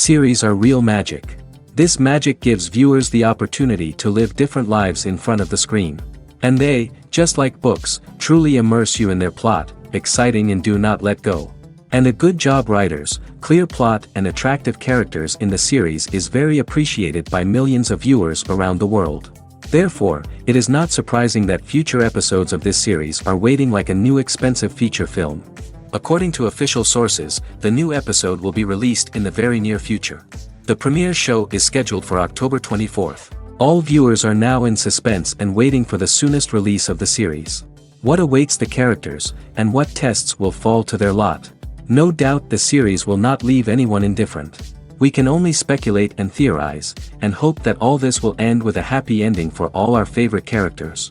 series are real magic. This magic gives viewers the opportunity to live different lives in front of the screen. And they, just like books, truly immerse you in their plot, exciting and do not let go. And a good job writers, clear plot and attractive characters in the series is very appreciated by millions of viewers around the world. Therefore, it is not surprising that future episodes of this series are waiting like a new expensive feature film. According to official sources, the new episode will be released in the very near future. The premiere show is scheduled for October 24th. All viewers are now in suspense and waiting for the soonest release of the series. What awaits the characters, and what tests will fall to their lot? No doubt the series will not leave anyone indifferent. We can only speculate and theorize, and hope that all this will end with a happy ending for all our favorite characters.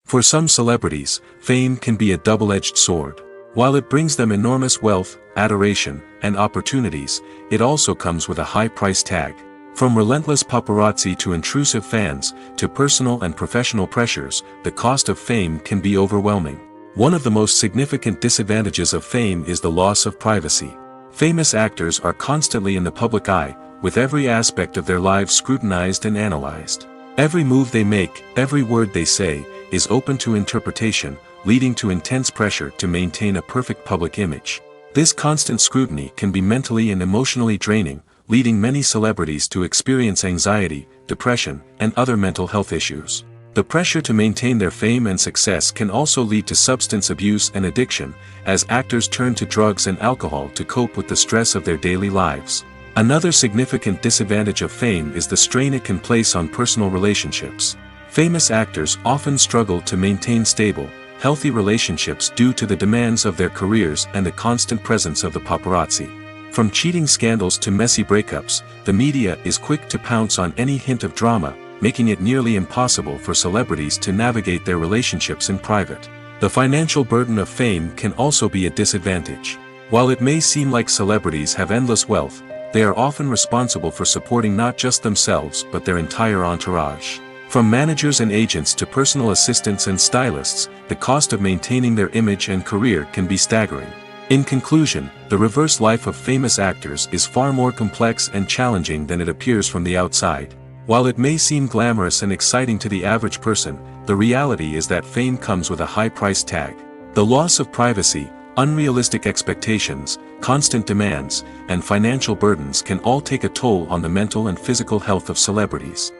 For some celebrities, fame can be a double-edged sword. While it brings them enormous wealth, adoration, and opportunities, it also comes with a high price tag. From relentless paparazzi to intrusive fans, to personal and professional pressures, the cost of fame can be overwhelming. One of the most significant disadvantages of fame is the loss of privacy. Famous actors are constantly in the public eye, with every aspect of their lives scrutinized and analyzed. Every move they make, every word they say, is open to interpretation, leading to intense pressure to maintain a perfect public image. This constant scrutiny can be mentally and emotionally draining, leading many celebrities to experience anxiety, depression, and other mental health issues. The pressure to maintain their fame and success can also lead to substance abuse and addiction, as actors turn to drugs and alcohol to cope with the stress of their daily lives. Another significant disadvantage of fame is the strain it can place on personal relationships. Famous actors often struggle to maintain stable, healthy relationships due to the demands of their careers and the constant presence of the paparazzi. From cheating scandals to messy breakups, the media is quick to pounce on any hint of drama, making it nearly impossible for celebrities to navigate their relationships in private. The financial burden of fame can also be a disadvantage. While it may seem like celebrities have endless wealth, they are often responsible for supporting not just themselves but their entire entourage. From managers and agents to personal assistants and stylists, the cost of maintaining their image and career can be staggering. In conclusion, the reverse life of famous actors is far more complex and challenging than it appears from the outside. While it may seem glamorous and exciting to the average person, the reality is that fame comes with a high price tag. The loss of privacy, unrealistic expectations, constant demands, and financial burdens can all take a toll on the mental and physical health of celebrities.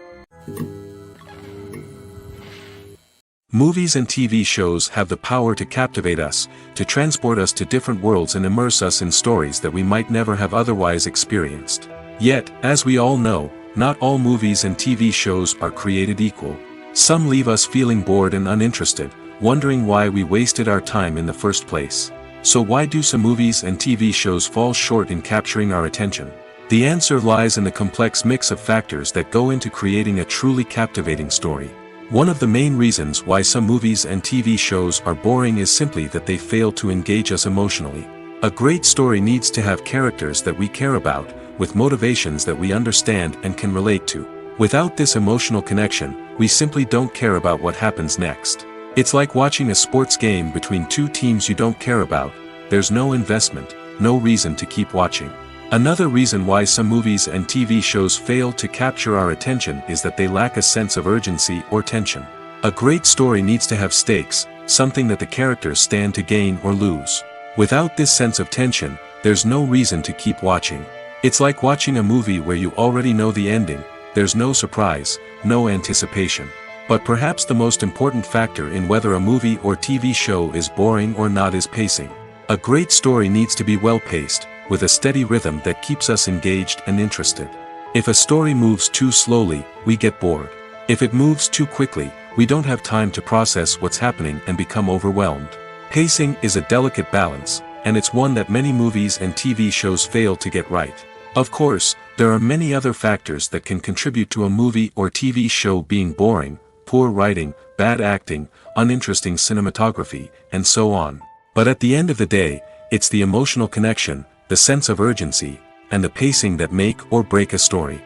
Movies and TV shows have the power to captivate us, to transport us to different worlds and immerse us in stories that we might never have otherwise experienced. Yet, as we all know, not all movies and TV shows are created equal. Some leave us feeling bored and uninterested, wondering why we wasted our time in the first place. So why do some movies and TV shows fall short in capturing our attention? The answer lies in the complex mix of factors that go into creating a truly captivating story. One of the main reasons why some movies and TV shows are boring is simply that they fail to engage us emotionally. A great story needs to have characters that we care about, with motivations that we understand and can relate to. Without this emotional connection, we simply don't care about what happens next. It's like watching a sports game between two teams you don't care about. There's no investment, no reason to keep watching. Another reason why some movies and TV shows fail to capture our attention is that they lack a sense of urgency or tension. A great story needs to have stakes, something that the characters stand to gain or lose. Without this sense of tension, there's no reason to keep watching. It's like watching a movie where you already know the ending, there's no surprise, no anticipation. But perhaps the most important factor in whether a movie or TV show is boring or not is pacing. A great story needs to be well-paced, with a steady rhythm that keeps us engaged and interested. If a story moves too slowly, we get bored. If it moves too quickly, we don't have time to process what's happening and become overwhelmed. Pacing is a delicate balance, and it's one that many movies and TV shows fail to get right. Of course, there are many other factors that can contribute to a movie or TV show being boring: poor writing, bad acting, uninteresting cinematography, and so on. But at the end of the day, it's the emotional connection, the sense of urgency, and the pacing that make or break a story.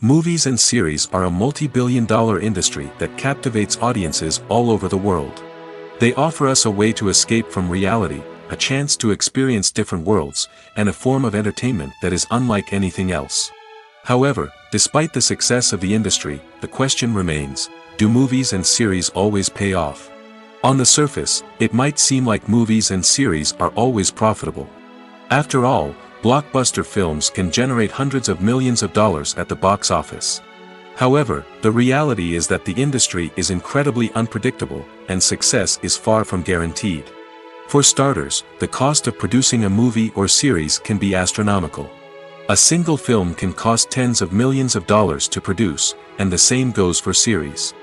Movies and series are a multi-billion-dollar industry that captivates audiences all over the world. They offer us a way to escape from reality, a chance to experience different worlds, and a form of entertainment that is unlike anything else. However, despite the success of the industry, the question remains, do movies and series always pay off? On the surface, it might seem like movies and series are always profitable. After all, blockbuster films can generate hundreds of millions of dollars at the box office. However, the reality is that the industry is incredibly unpredictable, and success is far from guaranteed. For starters, the cost of producing a movie or series can be astronomical. A single film can cost tens of millions of dollars to produce, and the same goes for series.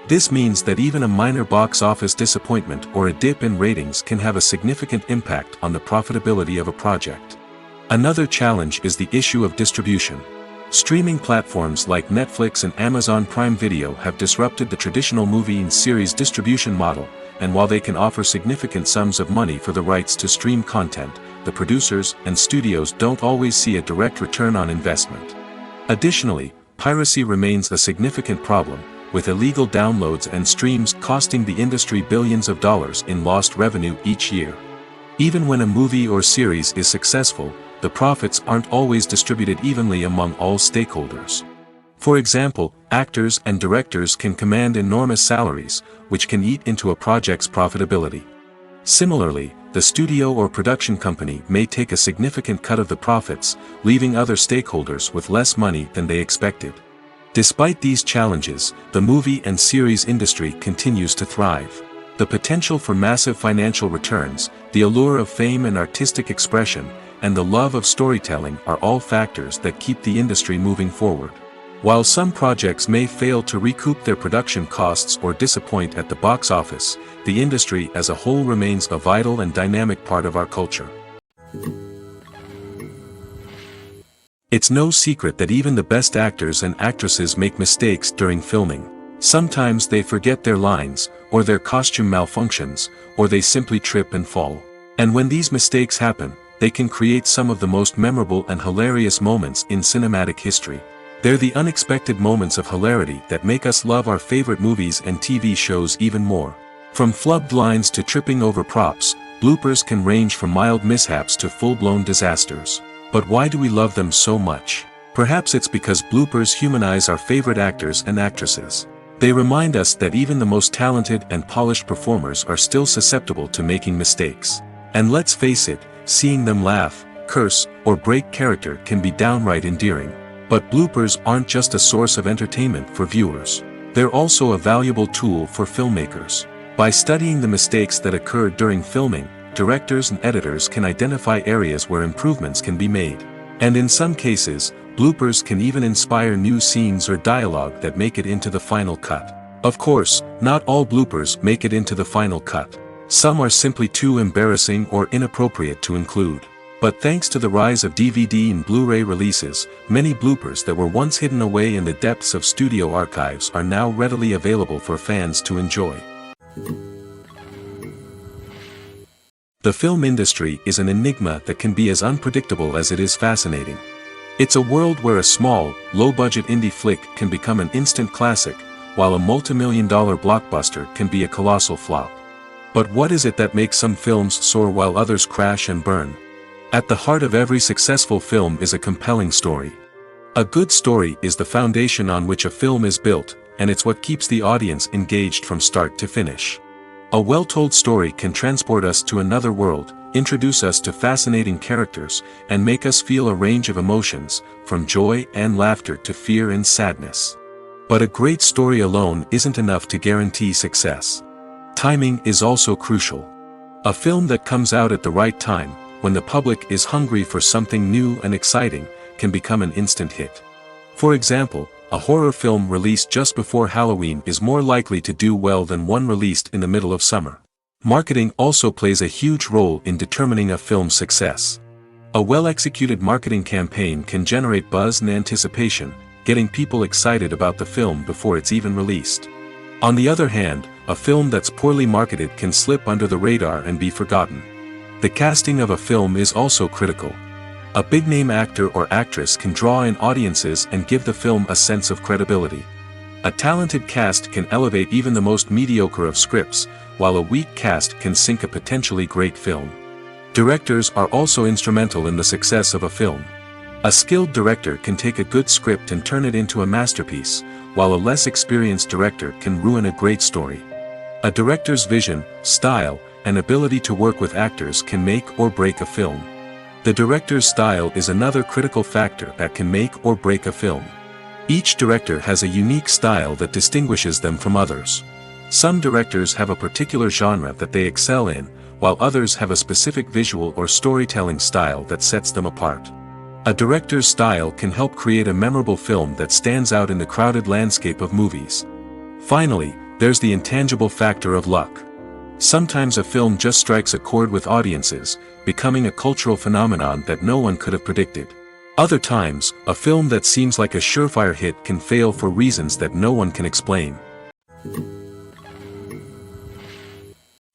This means that even a minor box office disappointment or a dip in ratings can have a significant impact on the profitability of a project. Another challenge is the issue of distribution. Streaming platforms like Netflix and Amazon Prime Video have disrupted the traditional movie and series distribution model, and while they can offer significant sums of money for the rights to stream content, the producers and studios don't always see a direct return on investment. Additionally, piracy remains a significant problem, with illegal downloads and streams costing the industry billions of dollars in lost revenue each year. Even when a movie or series is successful, the profits aren't always distributed evenly among all stakeholders. For example, actors and directors can command enormous salaries, which can eat into a project's profitability. Similarly, the studio or production company may take a significant cut of the profits, leaving other stakeholders with less money than they expected. Despite these challenges, the movie and series industry continues to thrive. The potential for massive financial returns, the allure of fame and artistic expression, and the love of storytelling are all factors that keep the industry moving forward. While some projects may fail to recoup their production costs or disappoint at the box office, the industry as a whole remains a vital and dynamic part of our culture. It's no secret that even the best actors and actresses make mistakes during filming. Sometimes they forget their lines, or their costume malfunctions, or they simply trip and fall. And when these mistakes happen, they can create some of the most memorable and hilarious moments in cinematic history. They're the unexpected moments of hilarity that make us love our favorite movies and TV shows even more. From flubbed lines to tripping over props, bloopers can range from mild mishaps to full-blown disasters. But why do we love them so much? Perhaps it's because bloopers humanize our favorite actors and actresses. They remind us that even the most talented and polished performers are still susceptible to making mistakes. And let's face it, seeing them laugh, curse, or break character can be downright endearing. But bloopers aren't just a source of entertainment for viewers. They're also a valuable tool for filmmakers. By studying the mistakes that occur during filming, directors and editors can identify areas where improvements can be made. And in some cases, bloopers can even inspire new scenes or dialogue that make it into the final cut. Of course, not all bloopers make it into the final cut. Some are simply too embarrassing or inappropriate to include. But thanks to the rise of DVD and Blu-ray releases, many bloopers that were once hidden away in the depths of studio archives are now readily available for fans to enjoy. The film industry is an enigma that can be as unpredictable as it is fascinating. It's a world where a small, low-budget indie flick can become an instant classic, while a multi-million-dollar blockbuster can be a colossal flop. But what is it that makes some films soar while others crash and burn? At the heart of every successful film is a compelling story. A good story is the foundation on which a film is built, and it's what keeps the audience engaged from start to finish. A well-told story can transport us to another world, introduce us to fascinating characters, and make us feel a range of emotions, from joy and laughter to fear and sadness. But a great story alone isn't enough to guarantee success. Timing is also crucial. A film that comes out at the right time, when the public is hungry for something new and exciting, can become an instant hit. For example, a horror film released just before Halloween is more likely to do well than one released in the middle of summer. Marketing also plays a huge role in determining a film's success. A well-executed marketing campaign can generate buzz and anticipation, getting people excited about the film before it's even released. On the other hand, a film that's poorly marketed can slip under the radar and be forgotten. The casting of a film is also critical. A big-name actor or actress can draw in audiences and give the film a sense of credibility. A talented cast can elevate even the most mediocre of scripts, while a weak cast can sink a potentially great film. Directors are also instrumental in the success of a film. A skilled director can take a good script and turn it into a masterpiece, while a less experienced director can ruin a great story. A director's vision, style, and ability to work with actors can make or break a film. The director's style is another critical factor that can make or break a film. Each director has a unique style that distinguishes them from others. Some directors have a particular genre that they excel in, while others have a specific visual or storytelling style that sets them apart. A director's style can help create a memorable film that stands out in the crowded landscape of movies. Finally, there's the intangible factor of luck. Sometimes a film just strikes a chord with audiences, becoming a cultural phenomenon that no one could have predicted. Other times, a film that seems like a surefire hit can fail for reasons that no one can explain.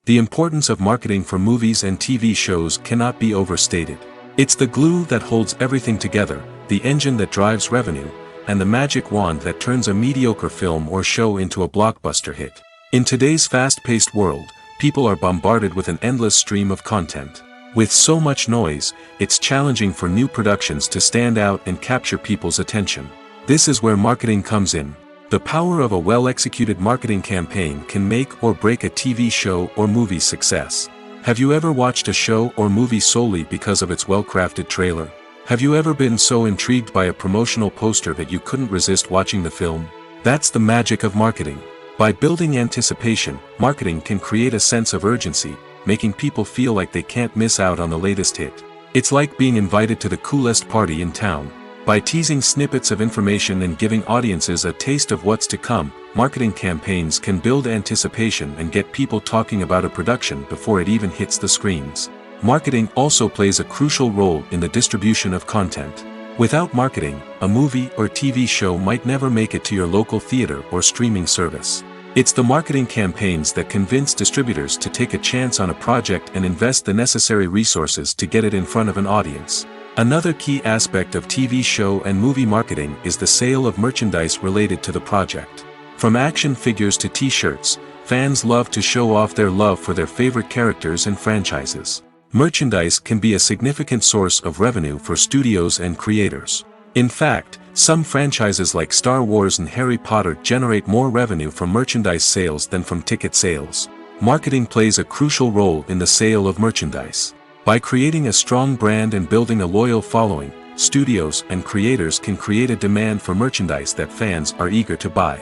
The importance of marketing for movies and TV shows cannot be overstated. It's the glue that holds everything together, the engine that drives revenue, and the magic wand that turns a mediocre film or show into a blockbuster hit. In today's fast-paced world, people are bombarded with an endless stream of content. With so much noise, it's challenging for new productions to stand out and capture people's attention. This is where marketing comes in. The power of a well-executed marketing campaign can make or break a TV show or movie's success. Have you ever watched a show or movie solely because of its well-crafted trailer? Have you ever been so intrigued by a promotional poster that you couldn't resist watching the film? That's the magic of marketing. By building anticipation, marketing can create a sense of urgency, making people feel like they can't miss out on the latest hit. It's like being invited to the coolest party in town. By teasing snippets of information and giving audiences a taste of what's to come, marketing campaigns can build anticipation and get people talking about a production before it even hits the screens. Marketing also plays a crucial role in the distribution of content. Without marketing, a movie or TV show might never make it to your local theater or streaming service. It's the marketing campaigns that convince distributors to take a chance on a project and invest the necessary resources to get it in front of an audience. Another key aspect of TV show and movie marketing is the sale of merchandise related to the project. From action figures to t-shirts, fans love to show off their love for their favorite characters and franchises. Merchandise can be a significant source of revenue for studios and creators. In fact, some franchises like Star Wars and Harry Potter generate more revenue from merchandise sales than from ticket sales. Marketing plays a crucial role in the sale of merchandise. By creating a strong brand and building a loyal following, studios and creators can create a demand for merchandise that fans are eager to buy.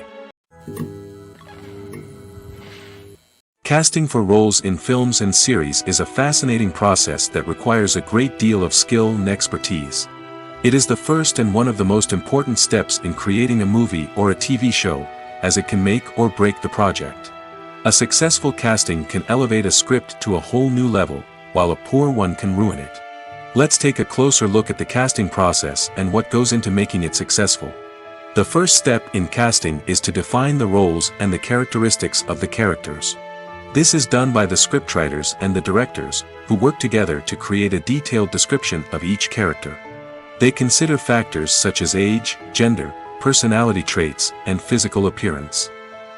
Casting for roles in films and series is a fascinating process that requires a great deal of skill and expertise. It is the first and one of the most important steps in creating a movie or a TV show, as it can make or break the project. A successful casting can elevate a script to a whole new level, while a poor one can ruin it. Let's take a closer look at the casting process and what goes into making it successful. The first step in casting is to define the roles and the characteristics of the characters. This is done by the scriptwriters and the directors, who work together to create a detailed description of each character. They consider factors such as age, gender, personality traits, and physical appearance.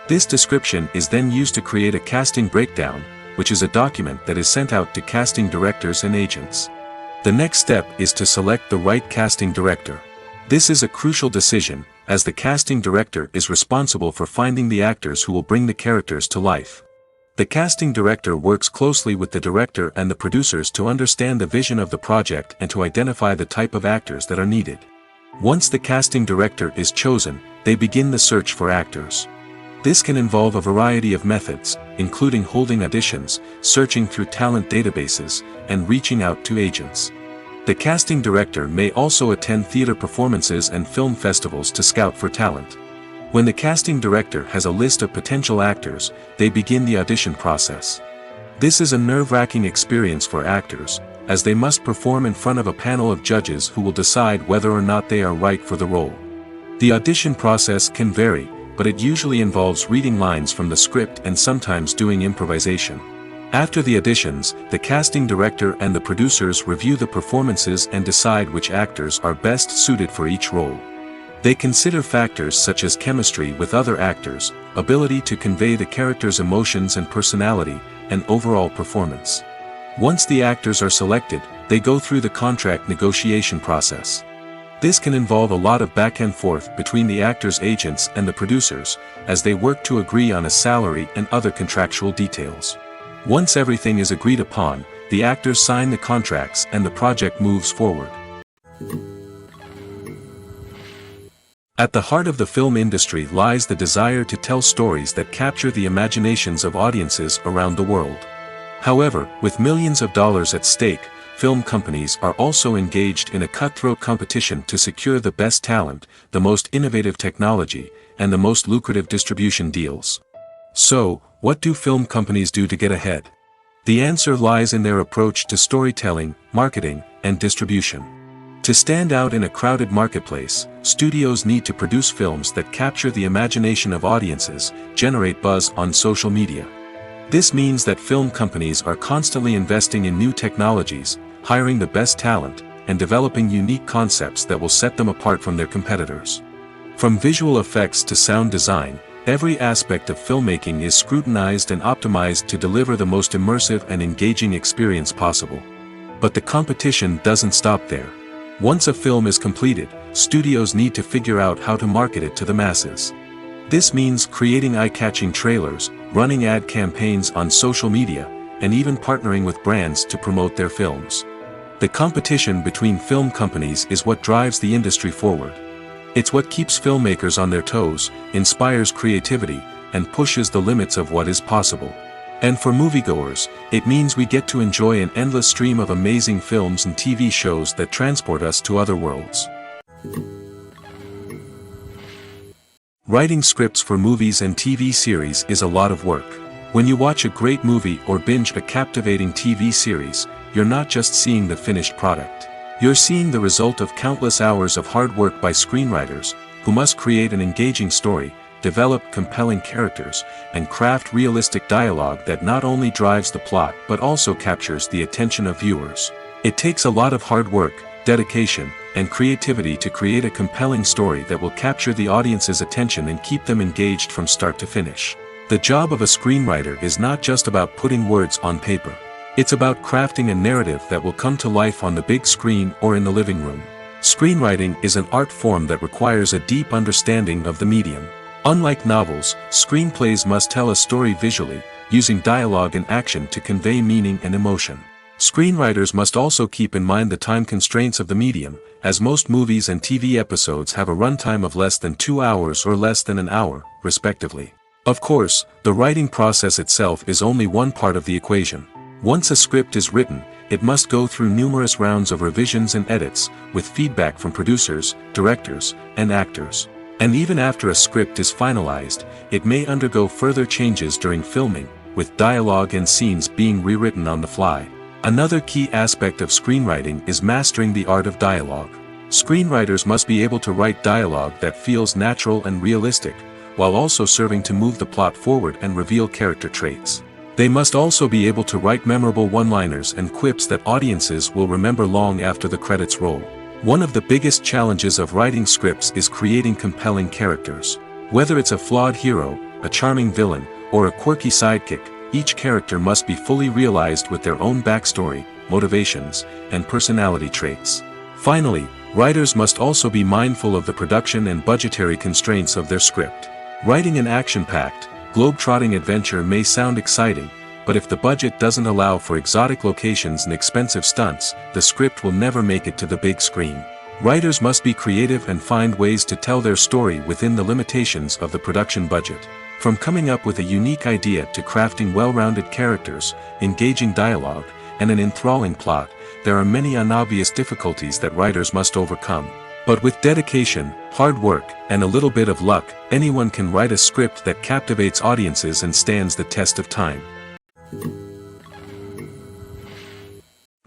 This description is then used to create a casting breakdown, which is a document that is sent out to casting directors and agents. The next step is to select the right casting director. This is a crucial decision, as the casting director is responsible for finding the actors who will bring the characters to life. The casting director works closely with the director and the producers to understand the vision of the project and to identify the type of actors that are needed. Once the casting director is chosen, they begin the search for actors. This can involve a variety of methods, including holding auditions, searching through talent databases, and reaching out to agents. The casting director may also attend theater performances and film festivals to scout for talent. When the casting director has a list of potential actors, they begin the audition process. This is a nerve-wracking experience for actors, as they must perform in front of a panel of judges who will decide whether or not they are right for the role. The audition process can vary, but it usually involves reading lines from the script and sometimes doing improvisation. After the auditions, the casting director and the producers review the performances and decide which actors are best suited for each role. They consider factors such as chemistry with other actors, ability to convey the character's emotions and personality, and overall performance. Once the actors are selected, they go through the contract negotiation process. This can involve a lot of back and forth between the actors' agents and the producers, as they work to agree on a salary and other contractual details. Once everything is agreed upon, the actors sign the contracts and the project moves forward. At the heart of the film industry lies the desire to tell stories that capture the imaginations of audiences around the world. However, with millions of dollars at stake, film companies are also engaged in a cutthroat competition to secure the best talent, the most innovative technology, and the most lucrative distribution deals. So, what do film companies do to get ahead? The answer lies in their approach to storytelling, marketing, and distribution. To stand out in a crowded marketplace, studios need to produce films that capture the imagination of audiences, generate buzz on social media. This means that film companies are constantly investing in new technologies, hiring the best talent, and developing unique concepts that will set them apart from their competitors. From visual effects to sound design, every aspect of filmmaking is scrutinized and optimized to deliver the most immersive and engaging experience possible. But the competition doesn't stop there. Once a film is completed, studios need to figure out how to market it to the masses. This means creating eye-catching trailers, running ad campaigns on social media, and even partnering with brands to promote their films. The competition between film companies is what drives the industry forward. It's what keeps filmmakers on their toes, inspires creativity, and pushes the limits of what is possible. And for moviegoers, it means we get to enjoy an endless stream of amazing films and TV shows that transport us to other worlds. Writing scripts for movies and TV series is a lot of work. When you watch a great movie or binge a captivating TV series, you're not just seeing the finished product. You're seeing the result of countless hours of hard work by screenwriters, who must create an engaging story, develop compelling characters, and craft realistic dialogue that not only drives the plot but also captures the attention of viewers. It takes a lot of hard work, dedication, and creativity to create a compelling story that will capture the audience's attention and keep them engaged from start to finish. The job of a screenwriter is not just about putting words on paper. It's about crafting a narrative that will come to life on the big screen or in the living room. Screenwriting is an art form that requires a deep understanding of the medium. Unlike novels, screenplays must tell a story visually, using dialogue and action to convey meaning and emotion. Screenwriters must also keep in mind the time constraints of the medium, as most movies and TV episodes have a runtime of less than 2 hours or less than an hour, respectively. Of course, the writing process itself is only one part of the equation. Once a script is written, it must go through numerous rounds of revisions and edits, with feedback from producers, directors, and actors. And even after a script is finalized, it may undergo further changes during filming, with dialogue and scenes being rewritten on the fly. Another key aspect of screenwriting is mastering the art of dialogue. Screenwriters must be able to write dialogue that feels natural and realistic, while also serving to move the plot forward and reveal character traits. They must also be able to write memorable one-liners and quips that audiences will remember long after the credits roll. One of the biggest challenges of writing scripts is creating compelling characters. Whether it's a flawed hero, a charming villain, or a quirky sidekick, each character must be fully realized with their own backstory, motivations, and personality traits. Finally, writers must also be mindful of the production and budgetary constraints of their script. Writing an action-packed, globe-trotting adventure may sound exciting, but if the budget doesn't allow for exotic locations and expensive stunts, the script will never make it to the big screen. Writers must be creative and find ways to tell their story within the limitations of the production budget. From coming up with a unique idea to crafting well-rounded characters, engaging dialogue, and an enthralling plot, there are many unobvious difficulties that writers must overcome. But with dedication, hard work, and a little bit of luck, anyone can write a script that captivates audiences and stands the test of time.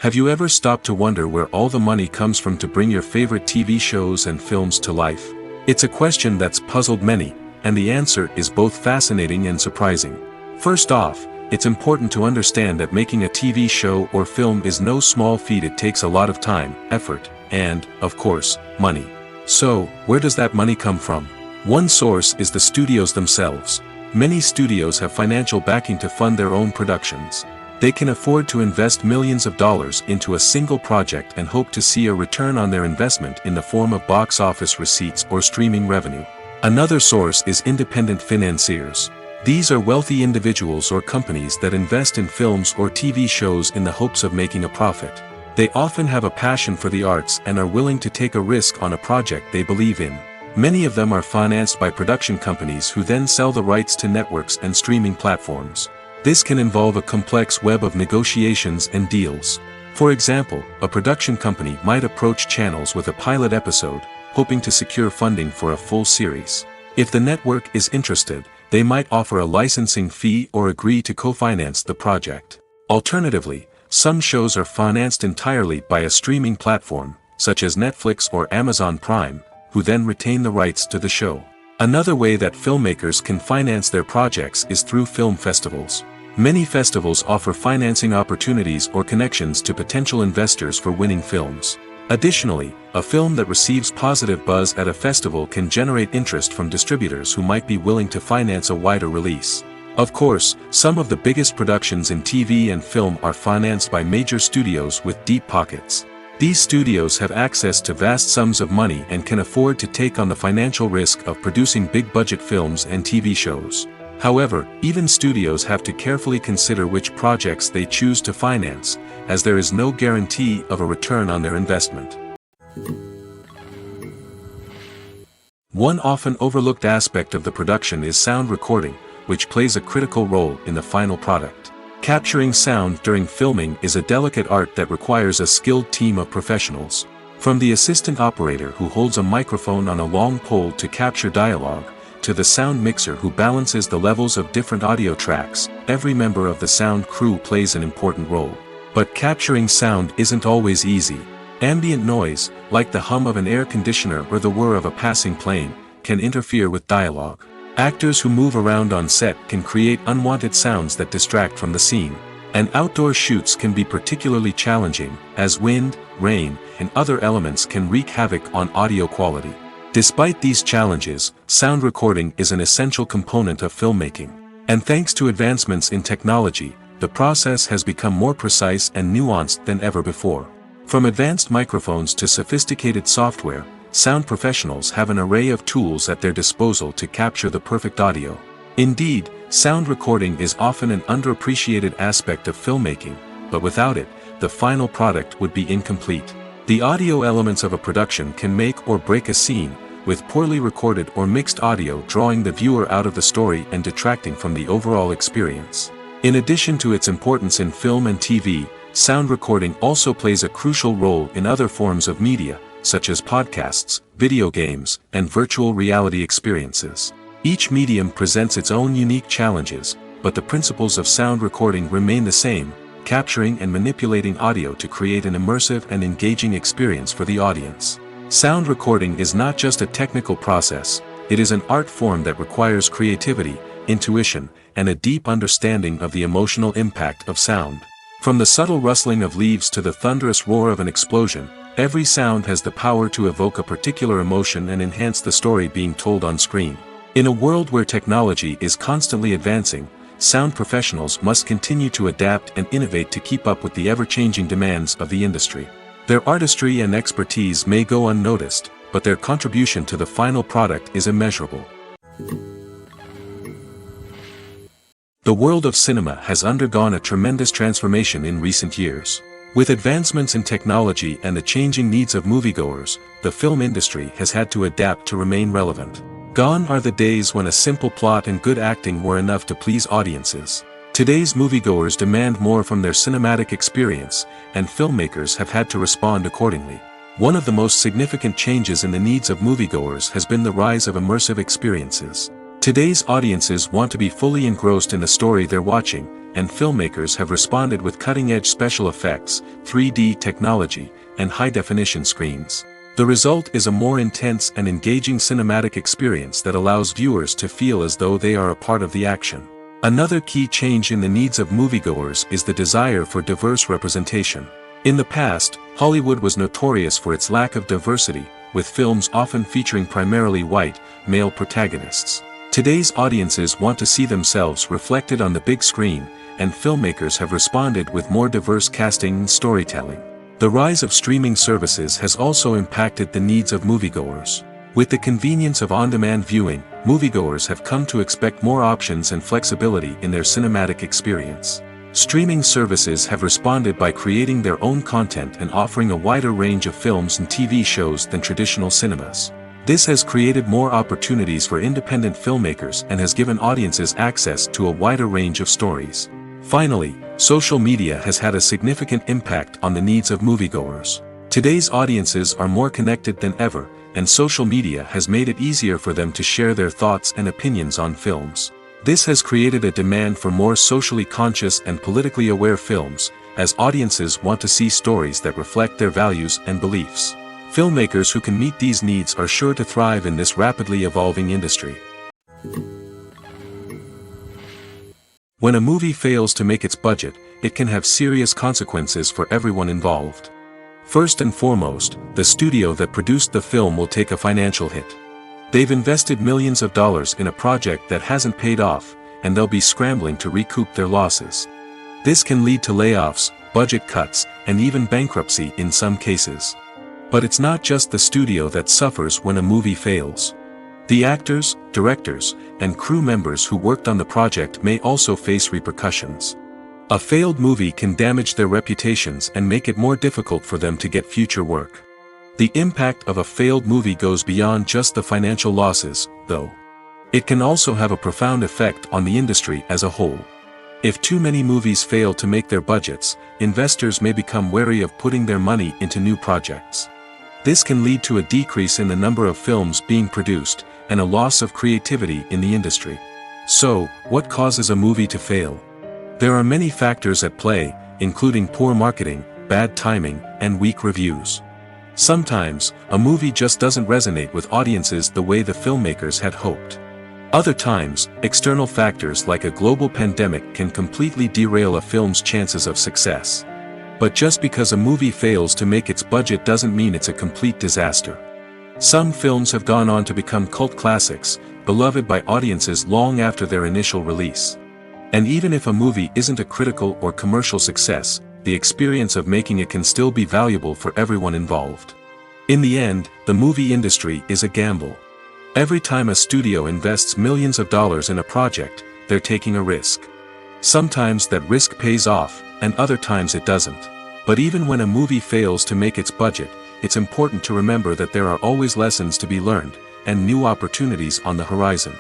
Have you ever stopped to wonder where all the money comes from to bring your favorite TV shows and films to life? It's a question that's puzzled many, and the answer is both fascinating and surprising. First off, it's important to understand that making a TV show or film is no small feat. It takes a lot of time, effort, and, of course, money. So, where does that money come from? One source is the studios themselves. Many studios have financial backing to fund their own productions. They can afford to invest millions of dollars into a single project and hope to see a return on their investment in the form of box office receipts or streaming revenue. Another source is independent financiers. These are wealthy individuals or companies that invest in films or TV shows in the hopes of making a profit. They often have a passion for the arts and are willing to take a risk on a project they believe in. Many of them are financed by production companies who then sell the rights to networks and streaming platforms. This can involve a complex web of negotiations and deals. For example, a production company might approach channels with a pilot episode, hoping to secure funding for a full series. If the network is interested, they might offer a licensing fee or agree to co-finance the project. Alternatively, some shows are financed entirely by a streaming platform, such as Netflix or Amazon Prime, who then retain the rights to the show. Another way that filmmakers can finance their projects is through film festivals. Many festivals offer financing opportunities or connections to potential investors for winning films. Additionally, a film that receives positive buzz at a festival can generate interest from distributors who might be willing to finance a wider release. Of course, some of the biggest productions in TV and film are financed by major studios with deep pockets. These studios have access to vast sums of money and can afford to take on the financial risk of producing big-budget films and TV shows. However, even studios have to carefully consider which projects they choose to finance, as there is no guarantee of a return on their investment. One often overlooked aspect of the production is sound recording, which plays a critical role in the final product. Capturing sound during filming is a delicate art that requires a skilled team of professionals. From the assistant operator who holds a microphone on a long pole to capture dialogue, to the sound mixer who balances the levels of different audio tracks, every member of the sound crew plays an important role. But capturing sound isn't always easy. Ambient noise, like the hum of an air conditioner or the whir of a passing plane, can interfere with dialogue. Actors who move around on set can create unwanted sounds that distract from the scene. And outdoor shoots can be particularly challenging, as wind, rain, and other elements can wreak havoc on audio quality. Despite these challenges, sound recording is an essential component of filmmaking. And thanks to advancements in technology, the process has become more precise and nuanced than ever before. From advanced microphones to sophisticated software, sound professionals have an array of tools at their disposal to capture the perfect audio. Indeed, sound recording is often an underappreciated aspect of filmmaking, but without it, the final product would be incomplete. The audio elements of a production can make or break a scene, with poorly recorded or mixed audio drawing the viewer out of the story and detracting from the overall experience. In addition to its importance in film and TV, sound recording also plays a crucial role in other forms of media, such as podcasts, video games, and virtual reality experiences. Each medium presents its own unique challenges, but the principles of sound recording remain the same: capturing and manipulating audio to create an immersive and engaging experience for the audience. Sound recording is not just a technical process, it is an art form that requires creativity, intuition, and a deep understanding of the emotional impact of sound. From the subtle rustling of leaves to the thunderous roar of an explosion, every sound has the power to evoke a particular emotion and enhance the story being told on screen. In a world where technology is constantly advancing, sound professionals must continue to adapt and innovate to keep up with the ever-changing demands of the industry. Their artistry and expertise may go unnoticed, but their contribution to the final product is immeasurable. The world of cinema has undergone a tremendous transformation in recent years. With advancements in technology and the changing needs of moviegoers, the film industry has had to adapt to remain relevant. Gone are the days when a simple plot and good acting were enough to please audiences. Today's moviegoers demand more from their cinematic experience, and filmmakers have had to respond accordingly. One of the most significant changes in the needs of moviegoers has been the rise of immersive experiences. Today's audiences want to be fully engrossed in the story they're watching, and filmmakers have responded with cutting-edge special effects, 3D technology, and high-definition screens. The result is a more intense and engaging cinematic experience that allows viewers to feel as though they are a part of the action. Another key change in the needs of moviegoers is the desire for diverse representation. In the past, Hollywood was notorious for its lack of diversity, with films often featuring primarily white, male protagonists. Today's audiences want to see themselves reflected on the big screen, and filmmakers have responded with more diverse casting and storytelling. The rise of streaming services has also impacted the needs of moviegoers. With the convenience of on-demand viewing, moviegoers have come to expect more options and flexibility in their cinematic experience. Streaming services have responded by creating their own content and offering a wider range of films and TV shows than traditional cinemas. This has created more opportunities for independent filmmakers and has given audiences access to a wider range of stories. Finally, social media has had a significant impact on the needs of moviegoers. Today's audiences are more connected than ever, and social media has made it easier for them to share their thoughts and opinions on films. This has created a demand for more socially conscious and politically aware films, as audiences want to see stories that reflect their values and beliefs. Filmmakers who can meet these needs are sure to thrive in this rapidly evolving industry. When a movie fails to make its budget, it can have serious consequences for everyone involved. First and foremost, the studio that produced the film will take a financial hit. They've invested millions of dollars in a project that hasn't paid off, and they'll be scrambling to recoup their losses. This can lead to layoffs, budget cuts, and even bankruptcy in some cases. But it's not just the studio that suffers when a movie fails. The actors, directors, and crew members who worked on the project may also face repercussions. A failed movie can damage their reputations and make it more difficult for them to get future work. The impact of a failed movie goes beyond just the financial losses, though. It can also have a profound effect on the industry as a whole. If too many movies fail to make their budgets, investors may become wary of putting their money into new projects. This can lead to a decrease in the number of films being produced, and a loss of creativity in the industry. So, what causes a movie to fail? There are many factors at play, including poor marketing, bad timing, and weak reviews. Sometimes, a movie just doesn't resonate with audiences the way the filmmakers had hoped. Other times, external factors like a global pandemic can completely derail a film's chances of success. But just because a movie fails to make its budget doesn't mean it's a complete disaster. Some films have gone on to become cult classics, beloved by audiences long after their initial release. And even if a movie isn't a critical or commercial success, the experience of making it can still be valuable for everyone involved. In the end, the movie industry is a gamble. Every time a studio invests millions of dollars in a project, they're taking a risk. Sometimes that risk pays off, and other times it doesn't. But even when a movie fails to make its budget, it's important to remember that there are always lessons to be learned, and new opportunities on the horizon.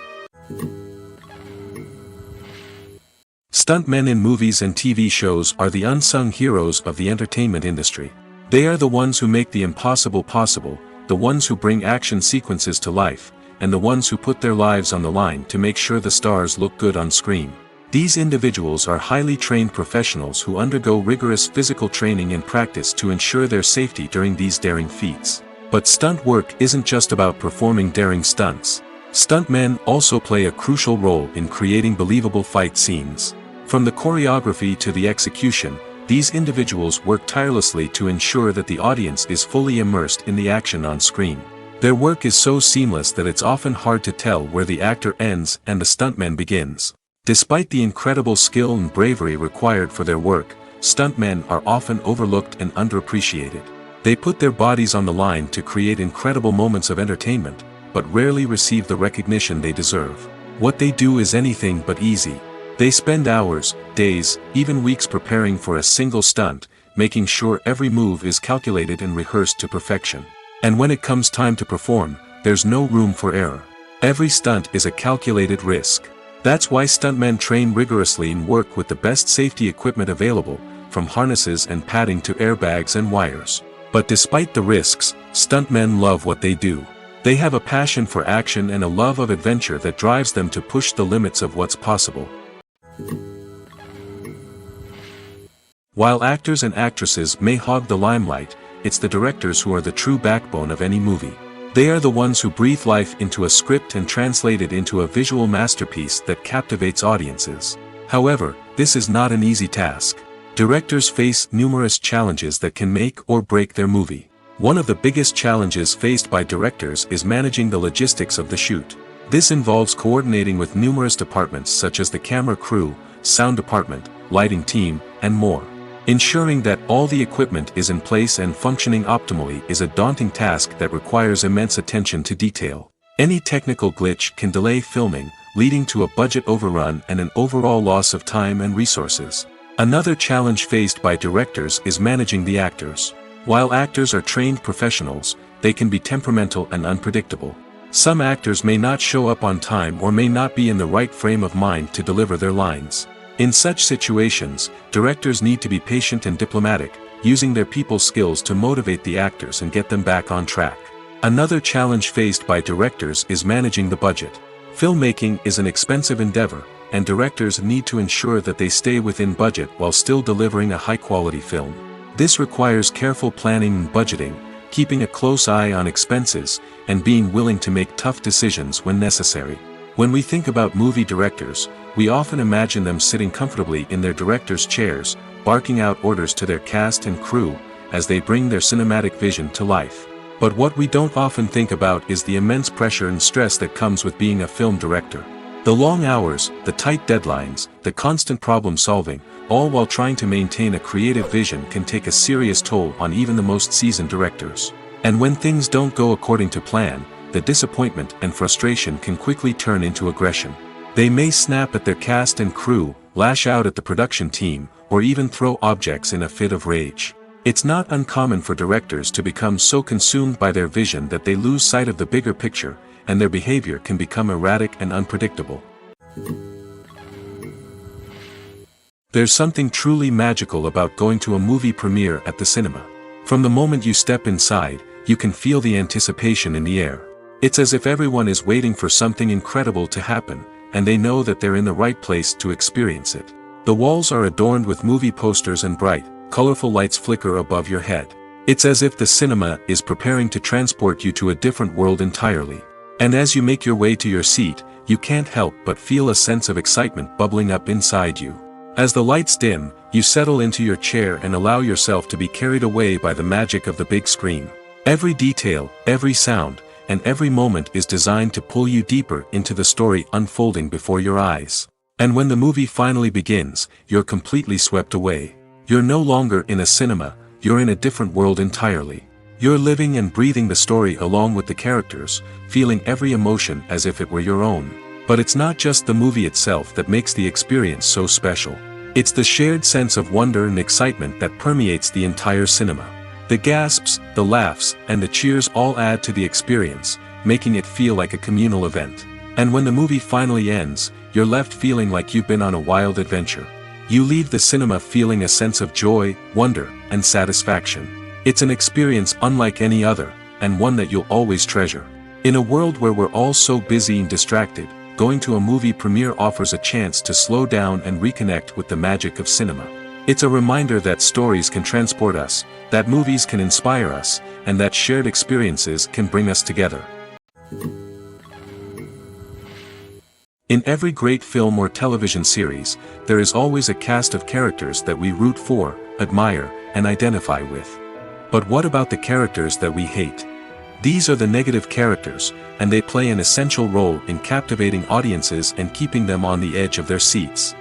Stuntmen in movies and TV shows are the unsung heroes of the entertainment industry. They are the ones who make the impossible possible, the ones who bring action sequences to life, and the ones who put their lives on the line to make sure the stars look good on screen. These individuals are highly trained professionals who undergo rigorous physical training and practice to ensure their safety during these daring feats. But stunt work isn't just about performing daring stunts. Stuntmen also play a crucial role in creating believable fight scenes. From the choreography to the execution, these individuals work tirelessly to ensure that the audience is fully immersed in the action on screen. Their work is so seamless that it's often hard to tell where the actor ends and the stuntman begins. Despite the incredible skill and bravery required for their work, stuntmen are often overlooked and underappreciated. They put their bodies on the line to create incredible moments of entertainment, but rarely receive the recognition they deserve. What they do is anything but easy. They spend hours, days, even weeks preparing for a single stunt, making sure every move is calculated and rehearsed to perfection. And when it comes time to perform, there's no room for error. Every stunt is a calculated risk. That's why stuntmen train rigorously and work with the best safety equipment available, from harnesses and padding to airbags and wires. But despite the risks, stuntmen love what they do. They have a passion for action and a love of adventure that drives them to push the limits of what's possible. While actors and actresses may hog the limelight, it's the directors who are the true backbone of any movie. They are the ones who breathe life into a script and translate it into a visual masterpiece that captivates audiences. However, this is not an easy task. Directors face numerous challenges that can make or break their movie. One of the biggest challenges faced by directors is managing the logistics of the shoot. This involves coordinating with numerous departments such as the camera crew, sound department, lighting team, and more. Ensuring that all the equipment is in place and functioning optimally is a daunting task that requires immense attention to detail. Any technical glitch can delay filming, leading to a budget overrun and an overall loss of time and resources. Another challenge faced by directors is managing the actors. While actors are trained professionals, they can be temperamental and unpredictable. Some actors may not show up on time or may not be in the right frame of mind to deliver their lines. In such situations, directors need to be patient and diplomatic, using their people skills to motivate the actors and get them back on track. Another challenge faced by directors is managing the budget. Filmmaking is an expensive endeavor, and directors need to ensure that they stay within budget while still delivering a high-quality film. This requires careful planning and budgeting, keeping a close eye on expenses, and being willing to make tough decisions when necessary. When we think about movie directors, we often imagine them sitting comfortably in their director's chairs, barking out orders to their cast and crew, as they bring their cinematic vision to life. But what we don't often think about is the immense pressure and stress that comes with being a film director. The long hours, the tight deadlines, the constant problem solving, all while trying to maintain a creative vision can take a serious toll on even the most seasoned directors. And when things don't go according to plan, the disappointment and frustration can quickly turn into aggression. They may snap at their cast and crew, lash out at the production team, or even throw objects in a fit of rage. It's not uncommon for directors to become so consumed by their vision that they lose sight of the bigger picture, and their behavior can become erratic and unpredictable. There's something truly magical about going to a movie premiere at the cinema. From the moment you step inside, you can feel the anticipation in the air. It's as if everyone is waiting for something incredible to happen, and they know that they're in the right place to experience it. The walls are adorned with movie posters and bright, colorful lights flicker above your head. It's as if the cinema is preparing to transport you to a different world entirely. And as you make your way to your seat, you can't help but feel a sense of excitement bubbling up inside you. As the lights dim, you settle into your chair and allow yourself to be carried away by the magic of the big screen. Every detail, every sound, and every moment is designed to pull you deeper into the story unfolding before your eyes. And when the movie finally begins, you're completely swept away. You're no longer in a cinema, you're in a different world entirely. You're living and breathing the story along with the characters, feeling every emotion as if it were your own. But it's not just the movie itself that makes the experience so special. It's the shared sense of wonder and excitement that permeates the entire cinema. The gasps, the laughs, and the cheers all add to the experience, making it feel like a communal event. And when the movie finally ends, you're left feeling like you've been on a wild adventure. You leave the cinema feeling a sense of joy, wonder, and satisfaction. It's an experience unlike any other, and one that you'll always treasure. In a world where we're all so busy and distracted, going to a movie premiere offers a chance to slow down and reconnect with the magic of cinema. It's a reminder that stories can transport us, that movies can inspire us, and that shared experiences can bring us together. In every great film or television series, there is always a cast of characters that we root for, admire, and identify with. But what about the characters that we hate? These are the negative characters, and they play an essential role in captivating audiences and keeping them on the edge of their seats.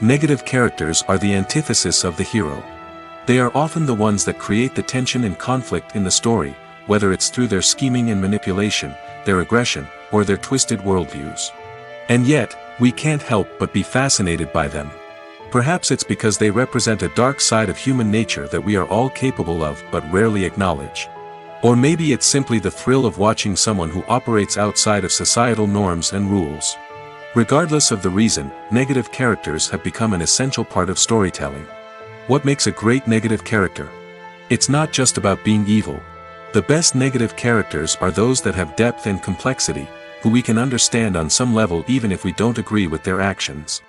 Negative characters are the antithesis of the hero. They are often the ones that create the tension and conflict in the story, whether it's through their scheming and manipulation, their aggression, or their twisted worldviews. And yet, we can't help but be fascinated by them. Perhaps it's because they represent a dark side of human nature that we are all capable of but rarely acknowledge. Or maybe it's simply the thrill of watching someone who operates outside of societal norms and rules. Regardless of the reason, negative characters have become an essential part of storytelling. What makes a great negative character? It's not just about being evil. The best negative characters are those that have depth and complexity, who we can understand on some level even if we don't agree with their actions.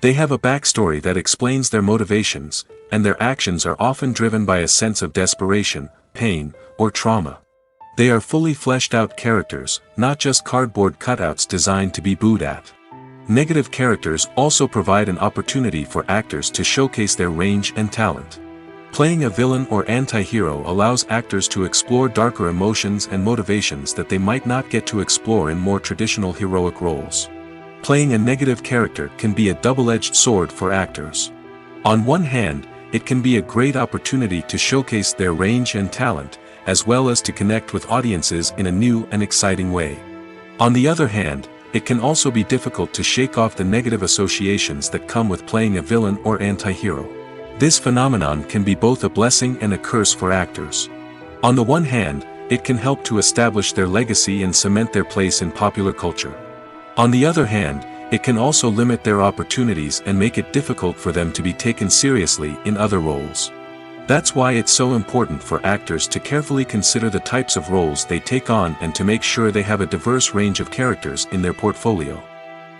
They have a backstory that explains their motivations, and their actions are often driven by a sense of desperation, pain, or trauma. They are fully fleshed out characters, not just cardboard cutouts designed to be booed at. Negative characters also provide an opportunity for actors to showcase their range and talent. Playing a villain or anti-hero allows actors to explore darker emotions and motivations that they might not get to explore in more traditional heroic roles. Playing a negative character can be a double-edged sword for actors. On one hand, it can be a great opportunity to showcase their range and talent, as well as to connect with audiences in a new and exciting way. On the other hand, it can also be difficult to shake off the negative associations that come with playing a villain or anti-hero. This phenomenon can be both a blessing and a curse for actors. On the one hand, it can help to establish their legacy and cement their place in popular culture. On the other hand, it can also limit their opportunities and make it difficult for them to be taken seriously in other roles. That's why it's so important for actors to carefully consider the types of roles they take on and to make sure they have a diverse range of characters in their portfolio.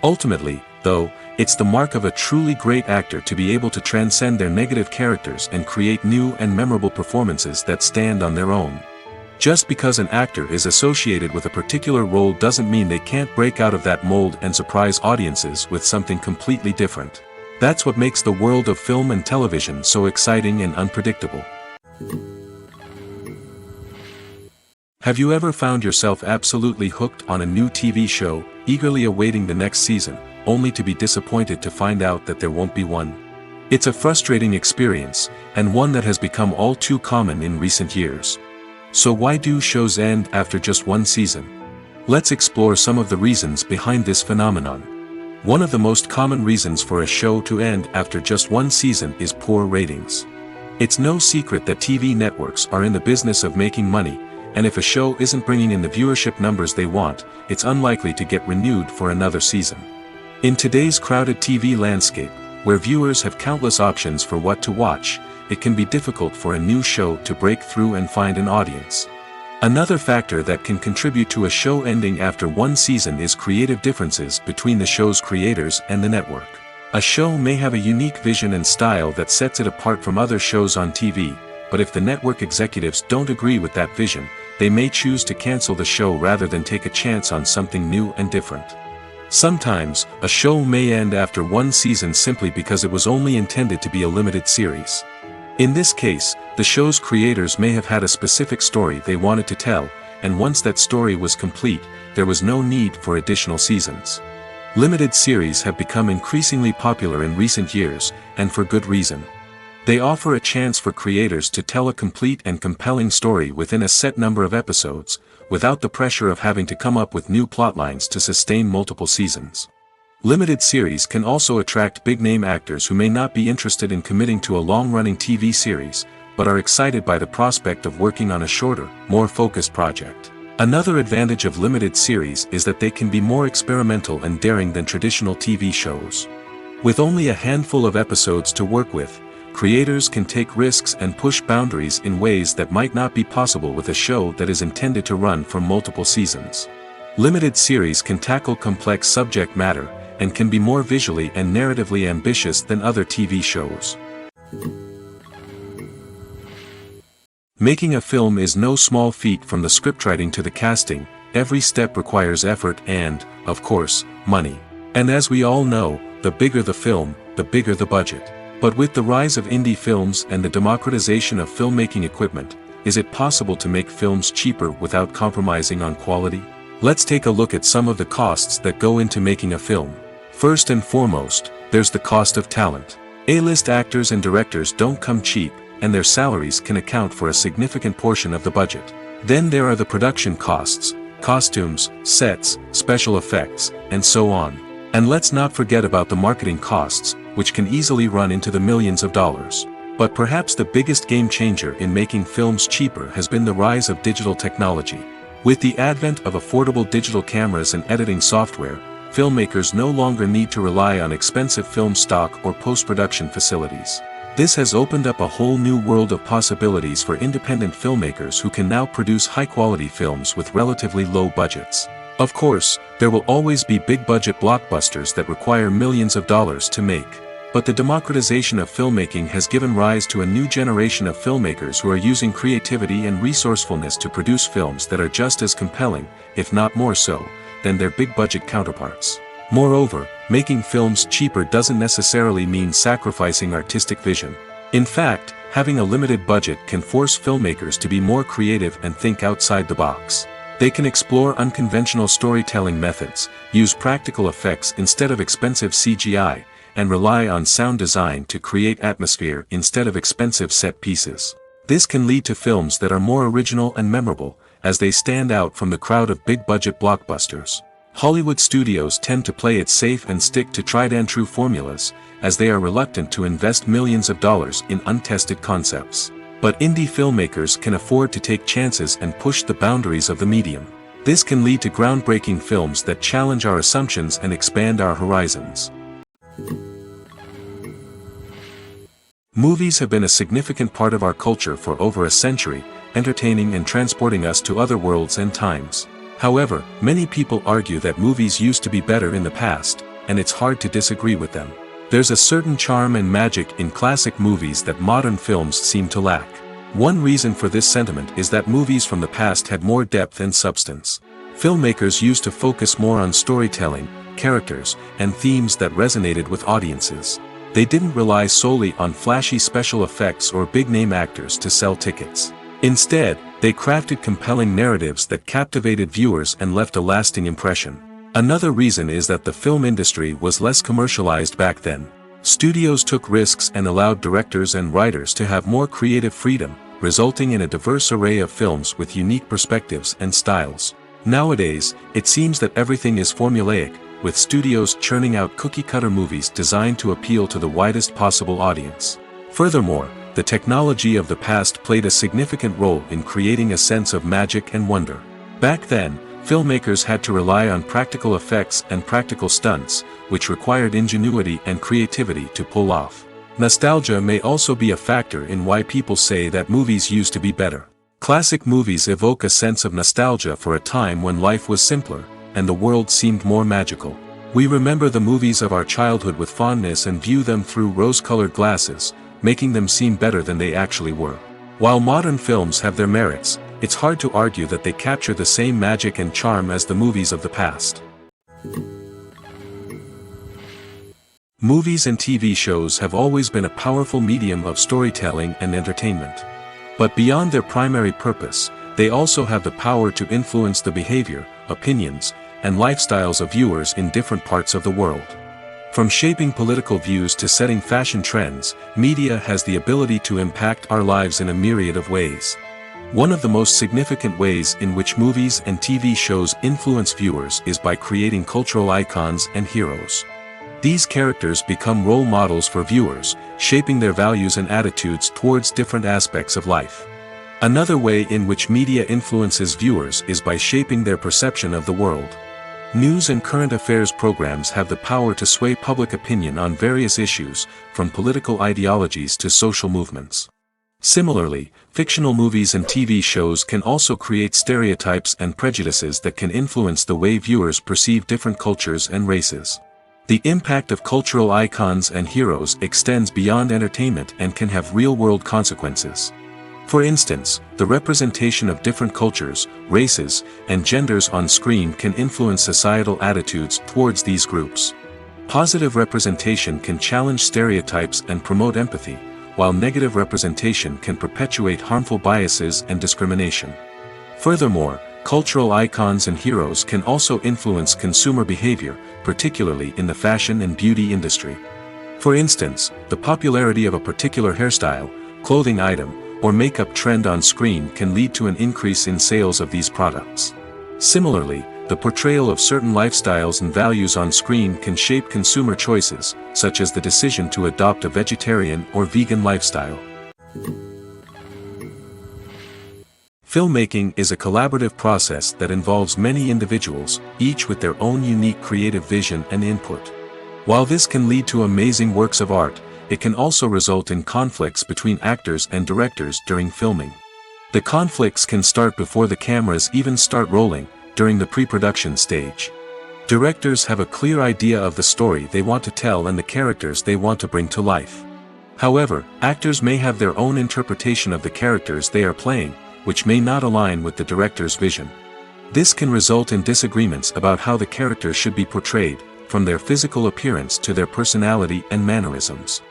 Ultimately, though, it's the mark of a truly great actor to be able to transcend their negative characters and create new and memorable performances that stand on their own. Just because an actor is associated with a particular role doesn't mean they can't break out of that mold and surprise audiences with something completely different. That's what makes the world of film and television so exciting and unpredictable. Have you ever found yourself absolutely hooked on a new TV show, eagerly awaiting the next season, only to be disappointed to find out that there won't be one? It's a frustrating experience, and one that has become all too common in recent years. So why do shows end after just one season? Let's explore some of the reasons behind this phenomenon. One of the most common reasons for a show to end after just one season is poor ratings. It's no secret that TV networks are in the business of making money, and if a show isn't bringing in the viewership numbers they want, it's unlikely to get renewed for another season. In today's crowded TV landscape, where viewers have countless options for what to watch, it can be difficult for a new show to break through and find an audience. Another factor that can contribute to a show ending after one season is creative differences between the show's creators and the network. A show may have a unique vision and style that sets it apart from other shows on TV, but if the network executives don't agree with that vision, they may choose to cancel the show rather than take a chance on something new and different. Sometimes, a show may end after one season simply because it was only intended to be a limited series. In this case, the show's creators may have had a specific story they wanted to tell, and once that story was complete, there was no need for additional seasons. Limited series have become increasingly popular in recent years, and for good reason. They offer a chance for creators to tell a complete and compelling story within a set number of episodes, without the pressure of having to come up with new plotlines to sustain multiple seasons. Limited series can also attract big-name actors who may not be interested in committing to a long-running TV series, but are excited by the prospect of working on a shorter, more focused project. Another advantage of limited series is that they can be more experimental and daring than traditional TV shows. With only a handful of episodes to work with, creators can take risks and push boundaries in ways that might not be possible with a show that is intended to run for multiple seasons. Limited series can tackle complex subject matter, and can be more visually and narratively ambitious than other TV shows. Making a film is no small feat. From the scriptwriting to the casting, every step requires effort and, of course, money. And as we all know, the bigger the film, the bigger the budget. But with the rise of indie films and the democratization of filmmaking equipment, is it possible to make films cheaper without compromising on quality? Let's take a look at some of the costs that go into making a film. First and foremost, there's the cost of talent. A-list actors and directors don't come cheap, and their salaries can account for a significant portion of the budget. Then there are the production costs, costumes, sets, special effects, and so on. And let's not forget about the marketing costs, which can easily run into the millions of dollars. But perhaps the biggest game changer in making films cheaper has been the rise of digital technology. With the advent of affordable digital cameras and editing software, filmmakers no longer need to rely on expensive film stock or post-production facilities. This has opened up a whole new world of possibilities for independent filmmakers who can now produce high-quality films with relatively low budgets. Of course, there will always be big-budget blockbusters that require millions of dollars to make. But the democratization of filmmaking has given rise to a new generation of filmmakers who are using creativity and resourcefulness to produce films that are just as compelling, if not more so, than their big-budget counterparts. Moreover, making films cheaper doesn't necessarily mean sacrificing artistic vision. In fact, having a limited budget can force filmmakers to be more creative and think outside the box. They can explore unconventional storytelling methods, use practical effects instead of expensive CGI, and rely on sound design to create atmosphere instead of expensive set pieces. This can lead to films that are more original and memorable, as they stand out from the crowd of big-budget blockbusters. Hollywood studios tend to play it safe and stick to tried-and-true formulas, as they are reluctant to invest millions of dollars in untested concepts. But indie filmmakers can afford to take chances and push the boundaries of the medium. This can lead to groundbreaking films that challenge our assumptions and expand our horizons. Movies have been a significant part of our culture for over a century, entertaining and transporting us to other worlds and times. However, many people argue that movies used to be better in the past, and it's hard to disagree with them. There's a certain charm and magic in classic movies that modern films seem to lack. One reason for this sentiment is that movies from the past had more depth and substance. Filmmakers used to focus more on storytelling, characters, and themes that resonated with audiences. They didn't rely solely on flashy special effects or big-name actors to sell tickets. Instead, they crafted compelling narratives that captivated viewers and left a lasting impression. Another reason is that the film industry was less commercialized back then. Studios took risks and allowed directors and writers to have more creative freedom, resulting in a diverse array of films with unique perspectives and styles. Nowadays, it seems that everything is formulaic, with studios churning out cookie-cutter movies designed to appeal to the widest possible audience. Furthermore, the technology of the past played a significant role in creating a sense of magic and wonder. Back then, filmmakers had to rely on practical effects and practical stunts, which required ingenuity and creativity to pull off. Nostalgia may also be a factor in why people say that movies used to be better. Classic movies evoke a sense of nostalgia for a time when life was simpler, and the world seemed more magical. We remember the movies of our childhood with fondness and view them through rose-colored glasses, making them seem better than they actually were. While modern films have their merits, it's hard to argue that they capture the same magic and charm as the movies of the past. Movies and TV shows have always been a powerful medium of storytelling and entertainment. But beyond their primary purpose, they also have the power to influence the behavior, opinions, and lifestyles of viewers in different parts of the world. From shaping political views to setting fashion trends, media has the ability to impact our lives in a myriad of ways. One of the most significant ways in which movies and TV shows influence viewers is by creating cultural icons and heroes. These characters become role models for viewers, shaping their values and attitudes towards different aspects of life. Another way in which media influences viewers is by shaping their perception of the world. News and current affairs programs have the power to sway public opinion on various issues, from political ideologies to social movements. Similarly, fictional movies and TV shows can also create stereotypes and prejudices that can influence the way viewers perceive different cultures and races. The impact of cultural icons and heroes extends beyond entertainment and can have real-world consequences. For instance, the representation of different cultures, races, and genders on screen can influence societal attitudes towards these groups. Positive representation can challenge stereotypes and promote empathy, while negative representation can perpetuate harmful biases and discrimination. Furthermore, cultural icons and heroes can also influence consumer behavior, particularly in the fashion and beauty industry. For instance, the popularity of a particular hairstyle, clothing item, or makeup trend on screen can lead to an increase in sales of these products. Similarly, the portrayal of certain lifestyles and values on screen can shape consumer choices, such as the decision to adopt a vegetarian or vegan lifestyle. Filmmaking is a collaborative process that involves many individuals, each with their own unique creative vision and input. While this can lead to amazing works of art, it can also result in conflicts between actors and directors during filming. The conflicts can start before the cameras even start rolling, during the pre-production stage. Directors have a clear idea of the story they want to tell and the characters they want to bring to life. However, actors may have their own interpretation of the characters they are playing, which may not align with the director's vision. This can result in disagreements about how the characters should be portrayed, from their physical appearance to their personality and mannerisms.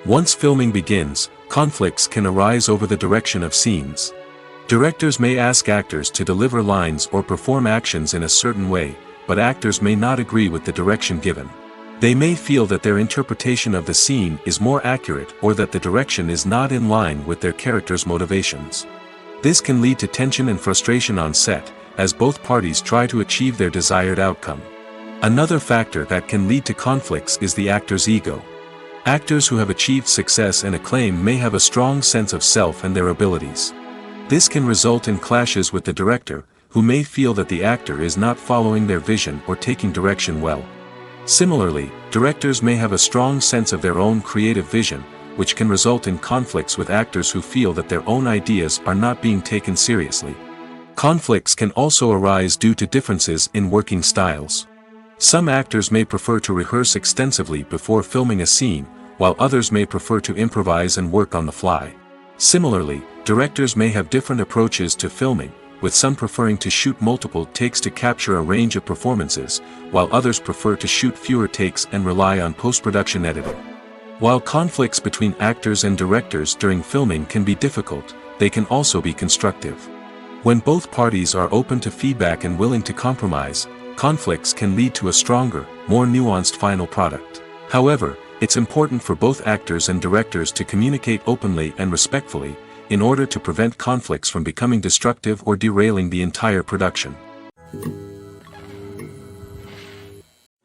Once filming begins, Conflicts can arise over the direction of scenes. Directors may ask actors to deliver lines or perform actions in a certain way, but actors may not agree with the direction given. They may feel that their interpretation of the scene is more accurate or that the direction is not in line with their character's motivations. This can lead to tension and frustration on set, as both parties try to achieve their desired outcome. Another factor that can lead to conflicts is the actor's ego. Actors who have achieved success and acclaim may have a strong sense of self and their abilities. This can result in clashes with the director, who may feel that the actor is not following their vision or taking direction well. Similarly, directors may have a strong sense of their own creative vision, which can result in conflicts with actors who feel that their own ideas are not being taken seriously. Conflicts can also arise due to differences in working styles. Some actors may prefer to rehearse extensively before filming a scene, while others may prefer to improvise and work on the fly. Similarly, directors may have different approaches to filming, with some preferring to shoot multiple takes to capture a range of performances, while others prefer to shoot fewer takes and rely on post-production editing. While conflicts between actors and directors during filming can be difficult, they can also be constructive. When both parties are open to feedback and willing to compromise, conflicts can lead to a stronger, more nuanced final product. However, it's important for both actors and directors to communicate openly and respectfully, in order to prevent conflicts from becoming destructive or derailing the entire production.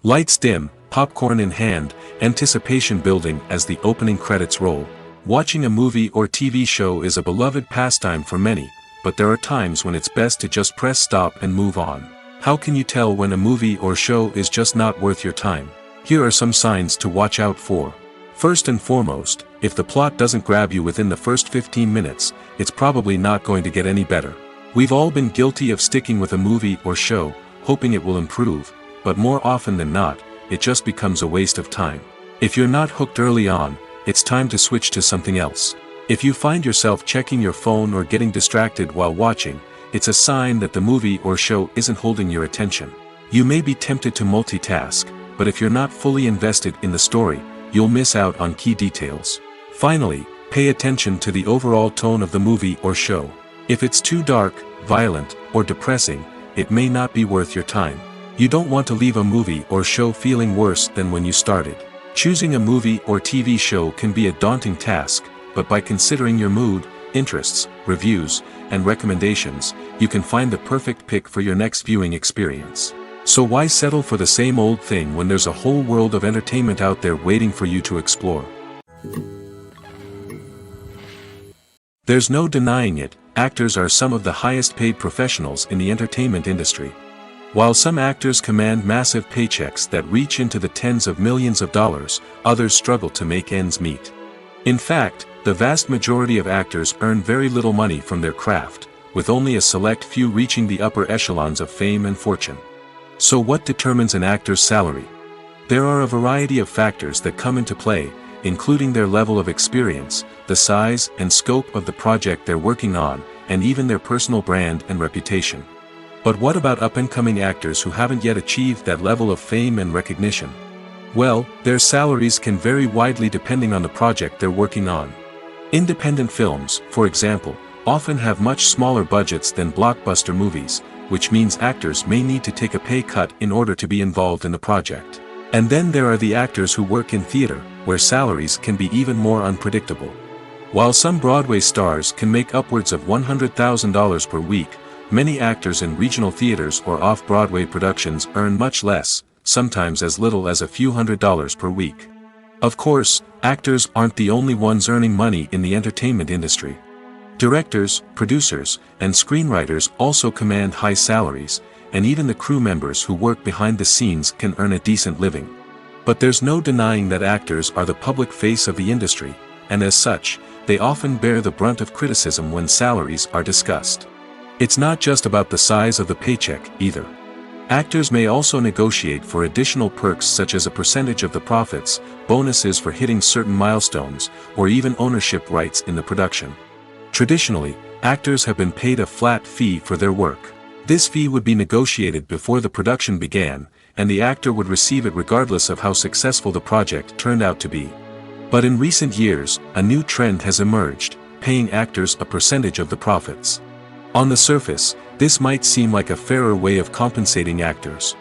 Lights dim, popcorn in hand, anticipation building as the opening credits roll. Watching a movie or TV show is a beloved pastime for many, but there are times when it's best to just press stop and move on. How can you tell when a movie or show is just not worth your time? Here are some signs to watch out for. First and foremost, if the plot doesn't grab you within the first 15 minutes, it's probably not going to get any better. We've all been guilty of sticking with a movie or show, hoping it will improve, but more often than not, it just becomes a waste of time. If you're not hooked early on, it's time to switch to something else. If you find yourself checking your phone or getting distracted while watching, it's a sign that the movie or show isn't holding your attention. You may be tempted to multitask, but if you're not fully invested in the story, you'll miss out on key details. Finally, pay attention to the overall tone of the movie or show. If it's too dark, violent, or depressing, it may not be worth your time. You don't want to leave a movie or show feeling worse than when you started. Choosing a movie or TV show can be a daunting task, but by considering your mood, interests, reviews, and recommendations, you can find the perfect pick for your next viewing experience. So why settle for the same old thing when there's a whole world of entertainment out there waiting for you to explore? There's no denying it, actors are some of the highest paid professionals in the entertainment industry. While some actors command massive paychecks that reach into the tens of millions of dollars, others struggle to make ends meet. In fact, the vast majority of actors earn very little money from their craft, with only a select few reaching the upper echelons of fame and fortune. So what determines an actor's salary? There are a variety of factors that come into play, including their level of experience, the size and scope of the project they're working on, and even their personal brand and reputation. But what about up-and-coming actors who haven't yet achieved that level of fame and recognition? Well, their salaries can vary widely depending on the project they're working on. Independent films, for example, often have much smaller budgets than blockbuster movies, which means actors may need to take a pay cut in order to be involved in the project. And then there are the actors who work in theater, where salaries can be even more unpredictable. While some Broadway stars can make upwards of $100,000 per week, many actors in regional theaters or off-Broadway productions earn much less, sometimes as little as a few $100s per week. Of course, actors aren't the only ones earning money in the entertainment industry. Directors, producers, and screenwriters also command high salaries, and even the crew members who work behind the scenes can earn a decent living. But there's no denying that actors are the public face of the industry, and as such, they often bear the brunt of criticism when salaries are discussed. It's not just about the size of the paycheck, either. Actors may also negotiate for additional perks such as a percentage of the profits, bonuses for hitting certain milestones, or even ownership rights in the production. Traditionally, actors have been paid a flat fee for their work. This fee would be negotiated before the production began, and the actor would receive it regardless of how successful the project turned out to be. But in recent years, a new trend has emerged, paying actors a percentage of the profits. On the surface, this might seem like a fairer way of compensating actors.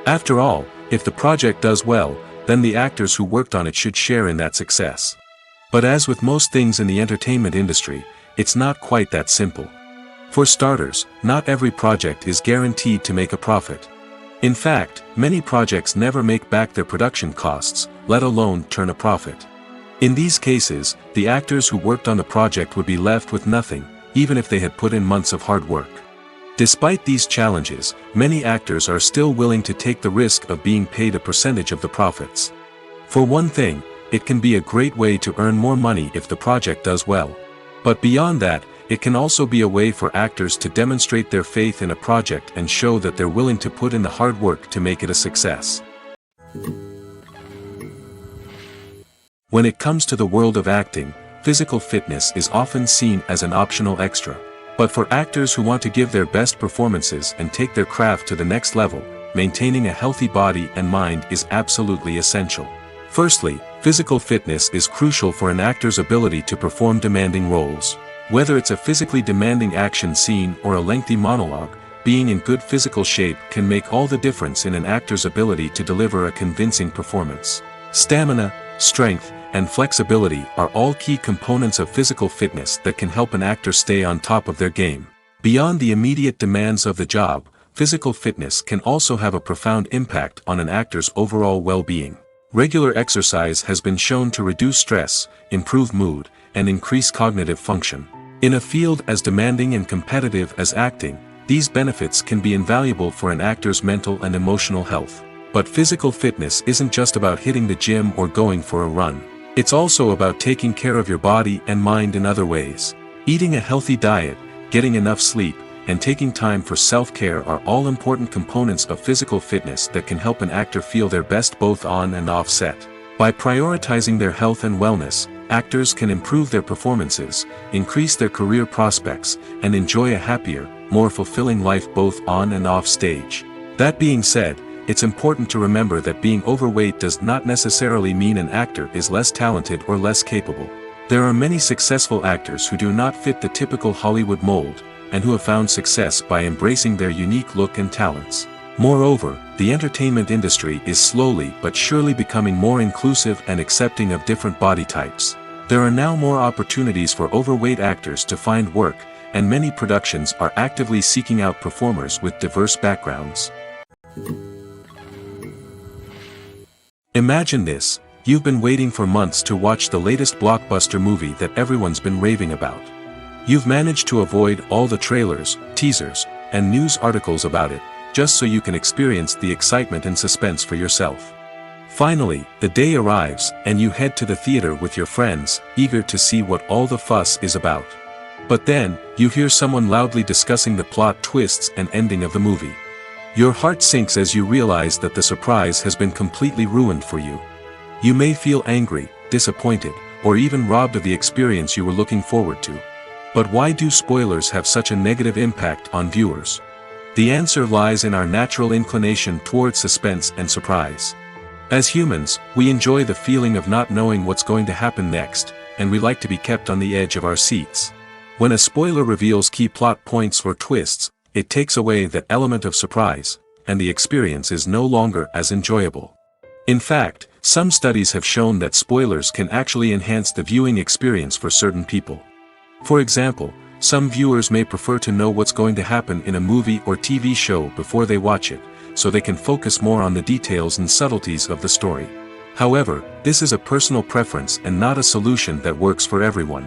After all, if the project does well, then the actors who worked on it should share in that success. But as with most things in the entertainment industry, it's not quite that simple. For starters, not every project is guaranteed to make a profit. In fact, many projects never make back their production costs, let alone turn a profit. In these cases, the actors who worked on the project would be left with nothing, even if they had put in months of hard work. Despite these challenges, many actors are still willing to take the risk of being paid a percentage of the profits. For one thing, it can be a great way to earn more money if the project does well. But beyond that, it can also be a way for actors to demonstrate their faith in a project and show that they're willing to put in the hard work to make it a success. When it comes to the world of acting, physical fitness is often seen as an optional extra. But for actors who want to give their best performances and take their craft to the next level, maintaining a healthy body and mind is absolutely essential. Firstly, physical fitness is crucial for an actor's ability to perform demanding roles. Whether it's a physically demanding action scene or a lengthy monologue, being in good physical shape can make all the difference in an actor's ability to deliver a convincing performance. Stamina, strength, and flexibility are all key components of physical fitness that can help an actor stay on top of their game. Beyond the immediate demands of the job, physical fitness can also have a profound impact on an actor's overall well-being. Regular exercise has been shown to reduce stress, improve mood, and increase cognitive function. In a field as demanding and competitive as acting, these benefits can be invaluable for an actor's mental and emotional health. But physical fitness isn't just about hitting the gym or going for a run. It's also about taking care of your body and mind in other ways. Eating a healthy diet, getting enough sleep, and taking time for self-care are all important components of physical fitness that can help an actor feel their best both on and off set. By prioritizing their health and wellness, actors can improve their performances, increase their career prospects, and enjoy a happier, more fulfilling life both on and off stage. That being said, it's important to remember that being overweight does not necessarily mean an actor is less talented or less capable. There are many successful actors who do not fit the typical Hollywood mold, and who have found success by embracing their unique look and talents. Moreover, the entertainment industry is slowly but surely becoming more inclusive and accepting of different body types. There are now more opportunities for overweight actors to find work, and many productions are actively seeking out performers with diverse backgrounds. Imagine this: you've been waiting for months to watch the latest blockbuster movie that everyone's been raving about. You've managed to avoid all the trailers, teasers, and news articles about it, just so you can experience the excitement and suspense for yourself. Finally, the day arrives, and you head to the theater with your friends, eager to see what all the fuss is about. But then, you hear someone loudly discussing the plot twists and ending of the movie. Your heart sinks as you realize that the surprise has been completely ruined for you. You may feel angry, disappointed, or even robbed of the experience you were looking forward to. But why do spoilers have such a negative impact on viewers? The answer lies in our natural inclination towards suspense and surprise. As humans, we enjoy the feeling of not knowing what's going to happen next, and we like to be kept on the edge of our seats. When a spoiler reveals key plot points or twists, it takes away that element of surprise, and the experience is no longer as enjoyable. In fact, some studies have shown that spoilers can actually enhance the viewing experience for certain people. For example, some viewers may prefer to know what's going to happen in a movie or TV show before they watch it, so they can focus more on the details and subtleties of the story. However, this is a personal preference and not a solution that works for everyone.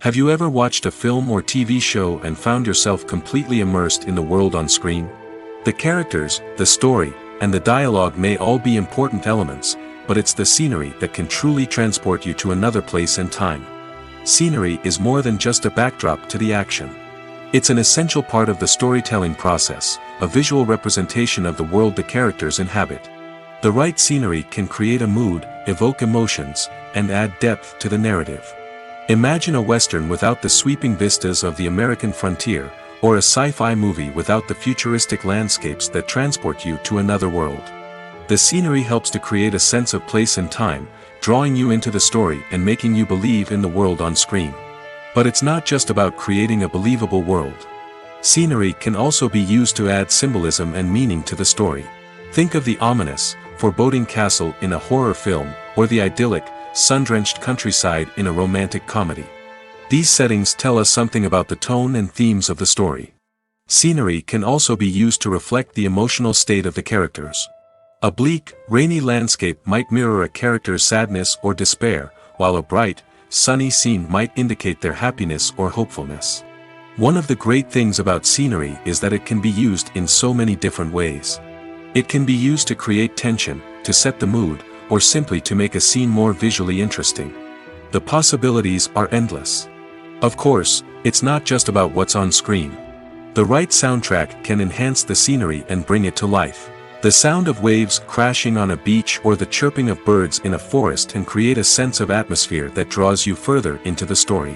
Have you ever watched a film or TV show and found yourself completely immersed in the world on screen? The characters, the story, and the dialogue may all be important elements, but it's the scenery that can truly transport you to another place and time. Scenery is more than just a backdrop to the action. It's an essential part of the storytelling process, a visual representation of the world the characters inhabit. The right scenery can create a mood, evoke emotions, and add depth to the narrative. Imagine a Western without the sweeping vistas of the American frontier, or a sci-fi movie without the futuristic landscapes that transport you to another world. The scenery helps to create a sense of place and time, drawing you into the story and making you believe in the world on screen. But it's not just about creating a believable world. Scenery can also be used to add symbolism and meaning to the story. Think of the ominous, foreboding castle in a horror film, or the idyllic, sun-drenched countryside in a romantic comedy. These settings tell us something about the tone and themes of the story. Scenery can also be used to reflect the emotional state of the characters. A bleak, rainy landscape might mirror a character's sadness or despair, while a bright, sunny scene might indicate their happiness or hopefulness. One of the great things about scenery is that it can be used in so many different ways. It can be used to create tension, to set the mood, or simply to make a scene more visually interesting. The possibilities are endless. Of course, it's not just about what's on screen. The right soundtrack can enhance the scenery and bring it to life. The sound of waves crashing on a beach or the chirping of birds in a forest can create a sense of atmosphere that draws you further into the story.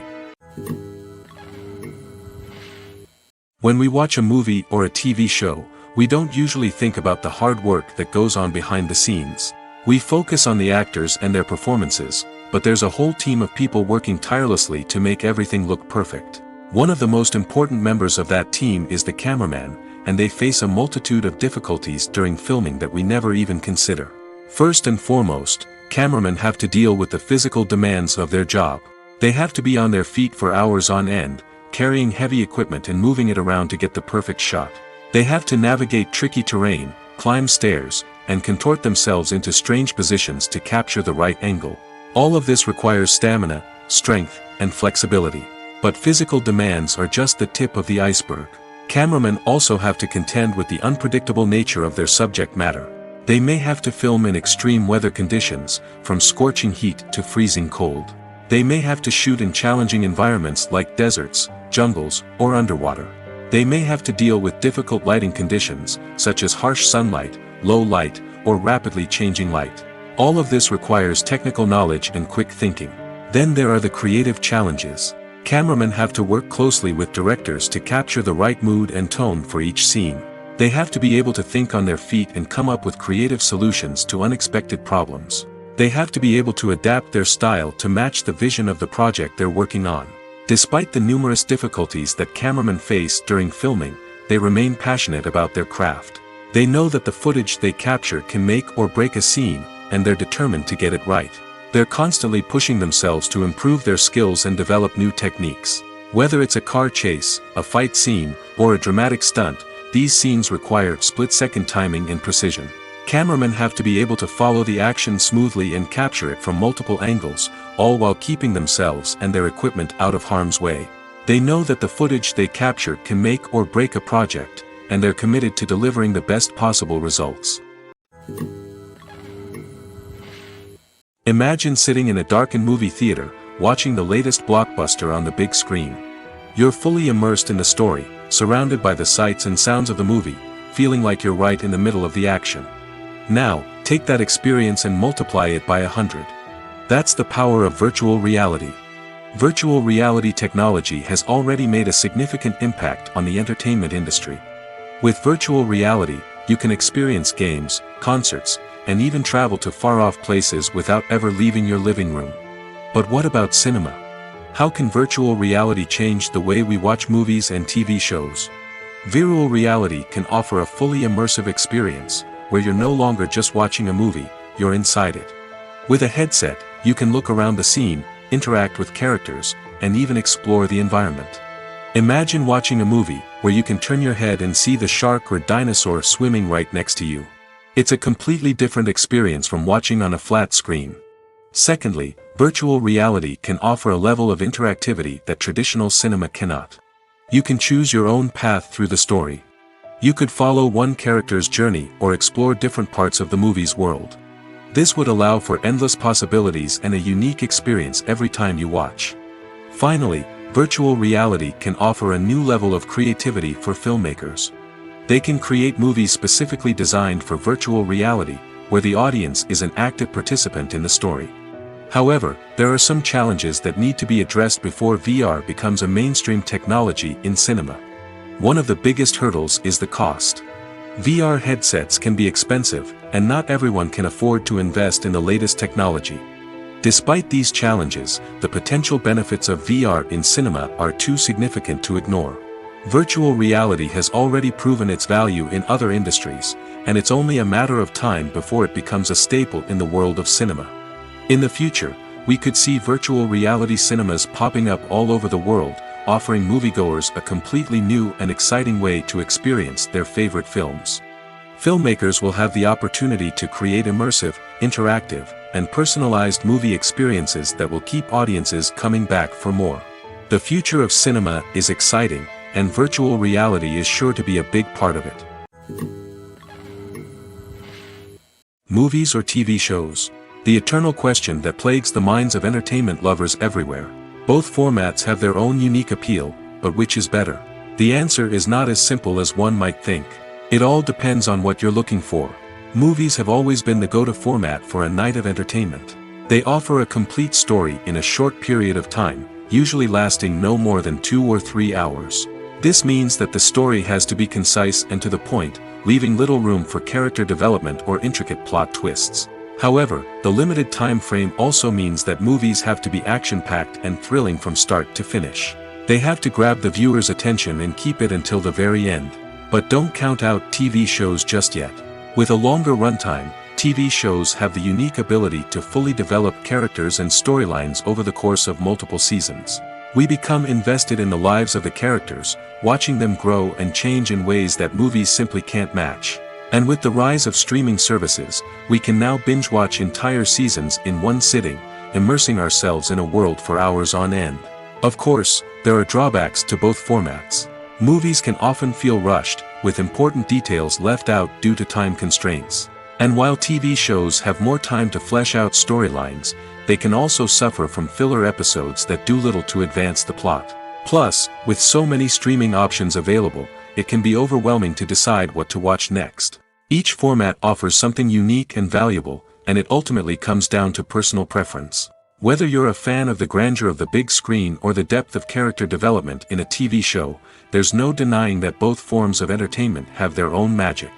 When we watch a movie or a TV show, we don't usually think about the hard work that goes on behind the scenes. We focus on the actors and their performances, but there's a whole team of people working tirelessly to make everything look perfect. One of the most important members of that team is the cameraman, and they face a multitude of difficulties during filming that we never even consider. First and foremost, cameramen have to deal with the physical demands of their job. They have to be on their feet for hours on end, carrying heavy equipment and moving it around to get the perfect shot. They have to navigate tricky terrain, climb stairs, and contort themselves into strange positions to capture the right angle. All of this requires stamina, strength, and flexibility. But physical demands are just the tip of the iceberg. Cameramen also have to contend with the unpredictable nature of their subject matter. They may have to film in extreme weather conditions, from scorching heat to freezing cold. They may have to shoot in challenging environments like deserts, jungles, or underwater. They may have to deal with difficult lighting conditions, such as harsh sunlight, low light, or rapidly changing light. All of this requires technical knowledge and quick thinking. Then there are the creative challenges. Cameramen have to work closely with directors to capture the right mood and tone for each scene. They have to be able to think on their feet and come up with creative solutions to unexpected problems. They have to be able to adapt their style to match the vision of the project they're working on. Despite the numerous difficulties that cameramen face during filming, they remain passionate about their craft. They know that the footage they capture can make or break a scene, and they're determined to get it right. They're constantly pushing themselves to improve their skills and develop new techniques. Whether it's a car chase, a fight scene, or a dramatic stunt, these scenes require split-second timing and precision. Cameramen have to be able to follow the action smoothly and capture it from multiple angles, all while keeping themselves and their equipment out of harm's way. They know that the footage they capture can make or break a project, and they're committed to delivering the best possible results. Imagine sitting in a darkened movie theater, watching the latest blockbuster on the big screen. You're fully immersed in the story, surrounded by the sights and sounds of the movie, feeling like you're right in the middle of the action. Now, take that experience and multiply it by 100. That's the power of virtual reality. Virtual reality technology has already made a significant impact on the entertainment industry. With virtual reality, you can experience games, concerts, and even travel to far-off places without ever leaving your living room. But what about cinema? How can virtual reality change the way we watch movies and TV shows? Virtual reality can offer a fully immersive experience, where you're no longer just watching a movie, you're inside it. With a headset, you can look around the scene, interact with characters, and even explore the environment. Imagine watching a movie, where you can turn your head and see the shark or dinosaur swimming right next to you. It's a completely different experience from watching on a flat screen. Secondly, virtual reality can offer a level of interactivity that traditional cinema cannot. You can choose your own path through the story. You could follow one character's journey or explore different parts of the movie's world. This would allow for endless possibilities and a unique experience every time you watch. Finally, virtual reality can offer a new level of creativity for filmmakers. They can create movies specifically designed for virtual reality, where the audience is an active participant in the story. However, there are some challenges that need to be addressed before VR becomes a mainstream technology in cinema. One of the biggest hurdles is the cost. VR headsets can be expensive, and not everyone can afford to invest in the latest technology. Despite these challenges, the potential benefits of VR in cinema are too significant to ignore. Virtual reality has already proven its value in other industries, and it's only a matter of time before it becomes a staple in the world of cinema. In the future, we could see virtual reality cinemas popping up all over the world, offering moviegoers a completely new and exciting way to experience their favorite films. Filmmakers will have the opportunity to create immersive, interactive, and personalized movie experiences that will keep audiences coming back for more. The future of cinema is exciting, and virtual reality is sure to be a big part of it. Movies or TV shows? The eternal question that plagues the minds of entertainment lovers everywhere. Both formats have their own unique appeal, but which is better? The answer is not as simple as one might think. It all depends on what you're looking for. Movies have always been the go-to format for a night of entertainment. They offer a complete story in a short period of time, usually lasting no more than 2 or 3 hours. This means that the story has to be concise and to the point, leaving little room for character development or intricate plot twists. However, the limited time frame also means that movies have to be action-packed and thrilling from start to finish. They have to grab the viewer's attention and keep it until the very end. But don't count out TV shows just yet. With a longer runtime, TV shows have the unique ability to fully develop characters and storylines over the course of multiple seasons. We become invested in the lives of the characters, watching them grow and change in ways that movies simply can't match. And with the rise of streaming services, we can now binge-watch entire seasons in one sitting, immersing ourselves in a world for hours on end. Of course, there are drawbacks to both formats. Movies can often feel rushed, with important details left out due to time constraints. And while TV shows have more time to flesh out storylines, they can also suffer from filler episodes that do little to advance the plot. Plus, with so many streaming options available, it can be overwhelming to decide what to watch next. Each format offers something unique and valuable, and it ultimately comes down to personal preference. Whether you're a fan of the grandeur of the big screen or the depth of character development in a TV show, there's no denying that both forms of entertainment have their own magic.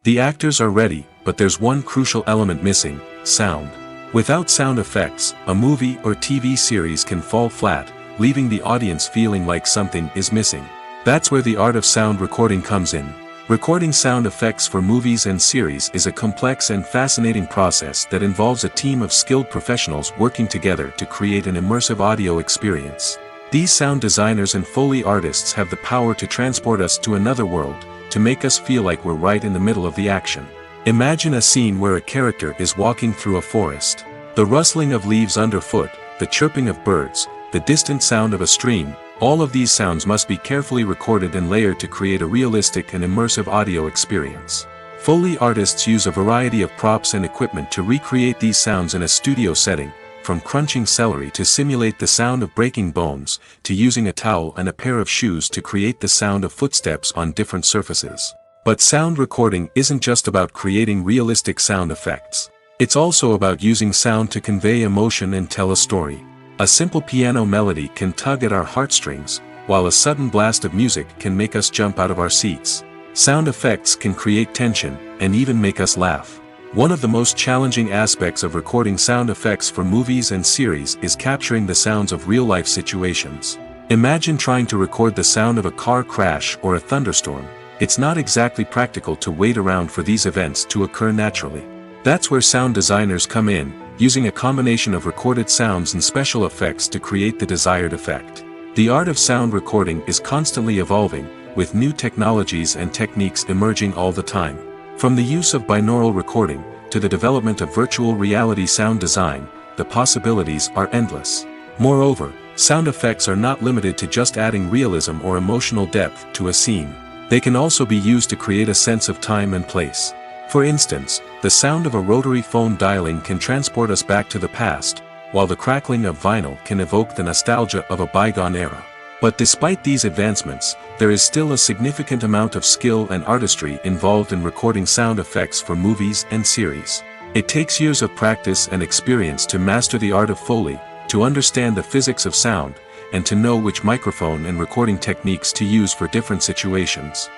The actors are ready, but there's one crucial element missing: sound. Without sound effects, a movie or TV series can fall flat, leaving the audience feeling like something is missing. That's where the art of sound recording comes in. Recording sound effects for movies and series is a complex and fascinating process that involves a team of skilled professionals working together to create an immersive audio experience. These sound designers and Foley artists have the power to transport us to another world, to make us feel like we're right in the middle of the action. Imagine a scene where a character is walking through a forest. The rustling of leaves underfoot, the chirping of birds, the distant sound of a stream, all of these sounds must be carefully recorded and layered to create a realistic and immersive audio experience. Foley artists use a variety of props and equipment to recreate these sounds in a studio setting, from crunching celery to simulate the sound of breaking bones, to using a towel and a pair of shoes to create the sound of footsteps on different surfaces. But sound recording isn't just about creating realistic sound effects. It's also about using sound to convey emotion and tell a story. A simple piano melody can tug at our heartstrings, while a sudden blast of music can make us jump out of our seats. Sound effects can create tension, and even make us laugh. One of the most challenging aspects of recording sound effects for movies and series is capturing the sounds of real-life situations. Imagine trying to record the sound of a car crash or a thunderstorm. It's not exactly practical to wait around for these events to occur naturally. That's where sound designers come in, using a combination of recorded sounds and special effects to create the desired effect. The art of sound recording is constantly evolving, with new technologies and techniques emerging all the time. From the use of binaural recording, to the development of virtual reality sound design, the possibilities are endless. Moreover, sound effects are not limited to just adding realism or emotional depth to a scene. They can also be used to create a sense of time and place. For instance, the sound of a rotary phone dialing can transport us back to the past, while the crackling of vinyl can evoke the nostalgia of a bygone era. But despite these advancements, there is still a significant amount of skill and artistry involved in recording sound effects for movies and series. It takes years of practice and experience to master the art of Foley, to understand the physics of sound, and to know which microphone and recording techniques to use for different situations.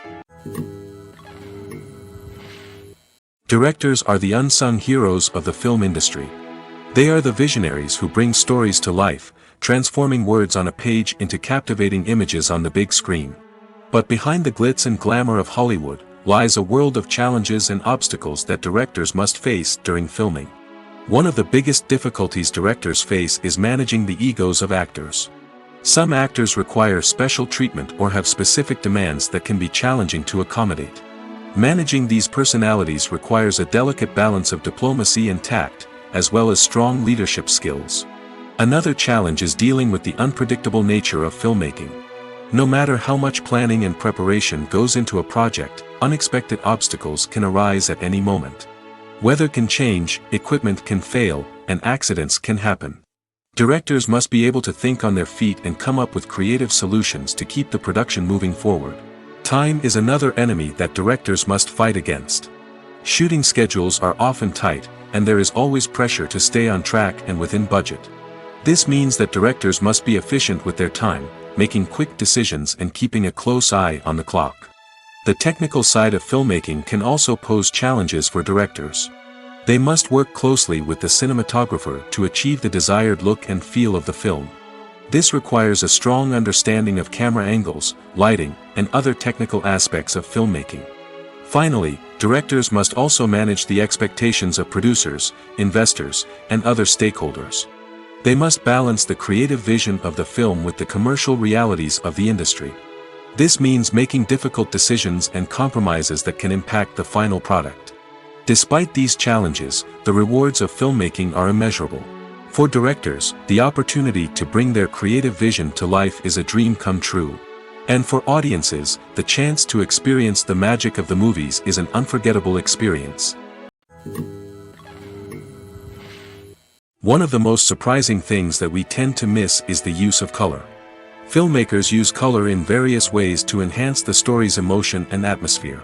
Directors are the unsung heroes of the film industry. They are the visionaries who bring stories to life, transforming words on a page into captivating images on the big screen. But behind the glitz and glamour of Hollywood lies a world of challenges and obstacles that directors must face during filming. One of the biggest difficulties directors face is managing the egos of actors. Some actors require special treatment or have specific demands that can be challenging to accommodate. Managing these personalities requires a delicate balance of diplomacy and tact, as well as strong leadership skills. Another challenge is dealing with the unpredictable nature of filmmaking. No matter how much planning and preparation goes into a project, unexpected obstacles can arise at any moment. Weather can change, equipment can fail, and accidents can happen. Directors must be able to think on their feet and come up with creative solutions to keep the production moving forward. Time is another enemy that directors must fight against. Shooting schedules are often tight, and there is always pressure to stay on track and within budget. This means that directors must be efficient with their time, making quick decisions and keeping a close eye on the clock. The technical side of filmmaking can also pose challenges for directors. They must work closely with the cinematographer to achieve the desired look and feel of the film. This requires a strong understanding of camera angles, lighting, and other technical aspects of filmmaking. Finally, directors must also manage the expectations of producers, investors, and other stakeholders. They must balance the creative vision of the film with the commercial realities of the industry. This means making difficult decisions and compromises that can impact the final product. Despite these challenges, the rewards of filmmaking are immeasurable. For directors, the opportunity to bring their creative vision to life is a dream come true. And for audiences, the chance to experience the magic of the movies is an unforgettable experience. One of the most surprising things that we tend to miss is the use of color. Filmmakers use color in various ways to enhance the story's emotion and atmosphere.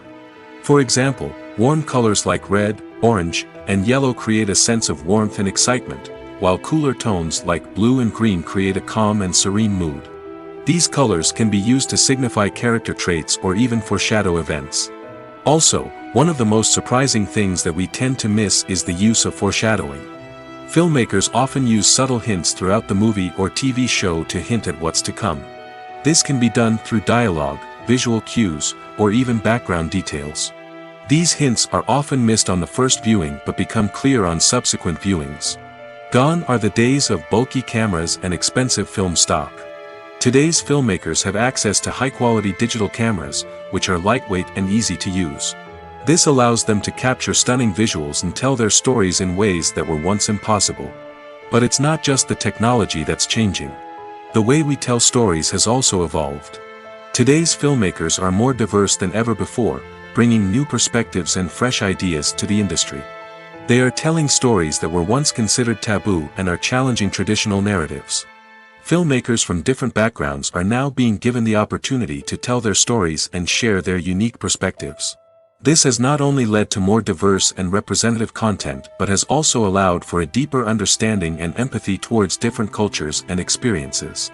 For example, warm colors like red, orange, and yellow create a sense of warmth and excitement, while cooler tones like blue and green create a calm and serene mood. These colors can be used to signify character traits or even foreshadow events. Also, one of the most surprising things that we tend to miss is the use of foreshadowing. Filmmakers often use subtle hints throughout the movie or TV show to hint at what's to come. This can be done through dialogue, visual cues, or even background details. These hints are often missed on the first viewing but become clear on subsequent viewings. Gone are the days of bulky cameras and expensive film stock. Today's filmmakers have access to high-quality digital cameras, which are lightweight and easy to use. This allows them to capture stunning visuals and tell their stories in ways that were once impossible. But it's not just the technology that's changing. The way we tell stories has also evolved. Today's filmmakers are more diverse than ever before, bringing new perspectives and fresh ideas to the industry. They are telling stories that were once considered taboo and are challenging traditional narratives. Filmmakers from different backgrounds are now being given the opportunity to tell their stories and share their unique perspectives. This has not only led to more diverse and representative content but has also allowed for a deeper understanding and empathy towards different cultures and experiences.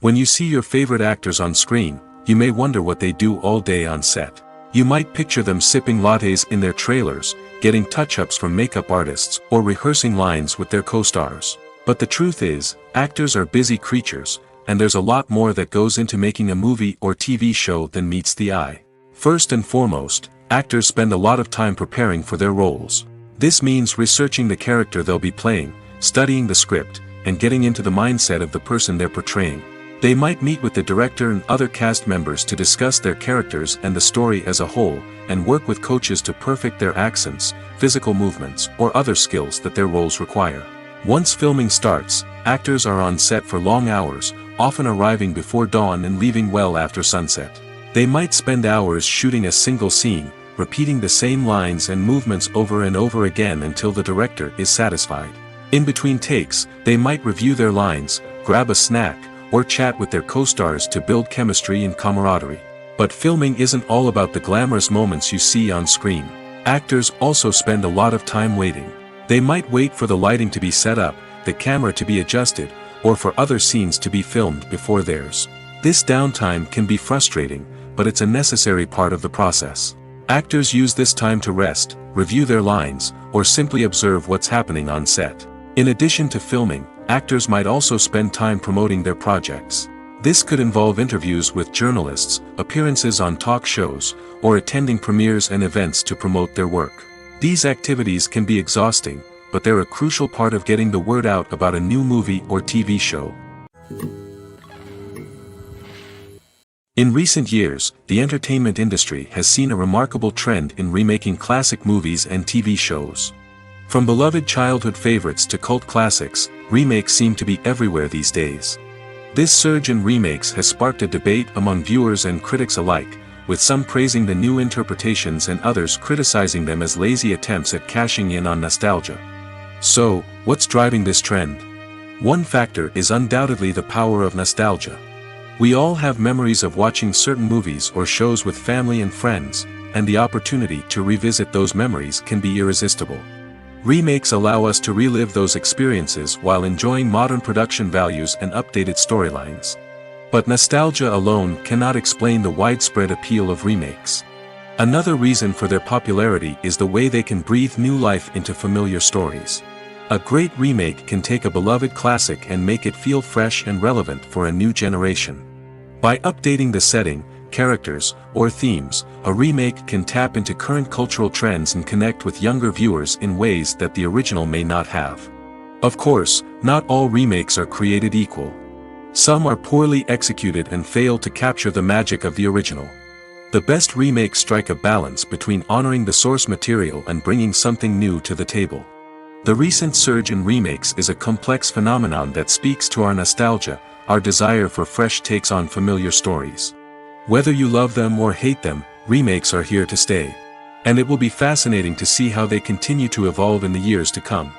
When you see your favorite actors on screen, you may wonder what they do all day on set. You might picture them sipping lattes in their trailers, getting touch-ups from makeup artists, or rehearsing lines with their co-stars. But the truth is, actors are busy creatures, and there's a lot more that goes into making a movie or TV show than meets the eye. First and foremost, actors spend a lot of time preparing for their roles. This means researching the character they'll be playing, studying the script, and getting into the mindset of the person they're portraying. They might meet with the director and other cast members to discuss their characters and the story as a whole, and work with coaches to perfect their accents, physical movements, or other skills that their roles require. Once filming starts, actors are on set for long hours, often arriving before dawn and leaving well after sunset. They might spend hours shooting a single scene, repeating the same lines and movements over and over again until the director is satisfied. In between takes, they might review their lines, grab a snack, or chat with their co-stars to build chemistry and camaraderie. But filming isn't all about the glamorous moments you see on screen. Actors also spend a lot of time waiting. They might wait for the lighting to be set up, the camera to be adjusted, or for other scenes to be filmed before theirs. This downtime can be frustrating, but it's a necessary part of the process. Actors use this time to rest, review their lines, or simply observe what's happening on set. In addition to filming, actors might also spend time promoting their projects. This could involve interviews with journalists, appearances on talk shows, or attending premieres and events to promote their work. These activities can be exhausting, but they're a crucial part of getting the word out about a new movie or TV show. In recent years, the entertainment industry has seen a remarkable trend in remaking classic movies and TV shows. From beloved childhood favorites to cult classics, remakes seem to be everywhere these days. This surge in remakes has sparked a debate among viewers and critics alike, with some praising the new interpretations and others criticizing them as lazy attempts at cashing in on nostalgia. So, what's driving this trend? One factor is undoubtedly the power of nostalgia. We all have memories of watching certain movies or shows with family and friends, and the opportunity to revisit those memories can be irresistible. Remakes allow us to relive those experiences while enjoying modern production values and updated storylines. But nostalgia alone cannot explain the widespread appeal of remakes. Another reason for their popularity is the way they can breathe new life into familiar stories. A great remake can take a beloved classic and make it feel fresh and relevant for a new generation. By updating the setting, characters, or themes, a remake can tap into current cultural trends and connect with younger viewers in ways that the original may not have. Of course, not all remakes are created equal. Some are poorly executed and fail to capture the magic of the original. The best remakes strike a balance between honoring the source material and bringing something new to the table. The recent surge in remakes is a complex phenomenon that speaks to our nostalgia, our desire for fresh takes on familiar stories. Whether you love them or hate them, remakes are here to stay. And it will be fascinating to see how they continue to evolve in the years to come.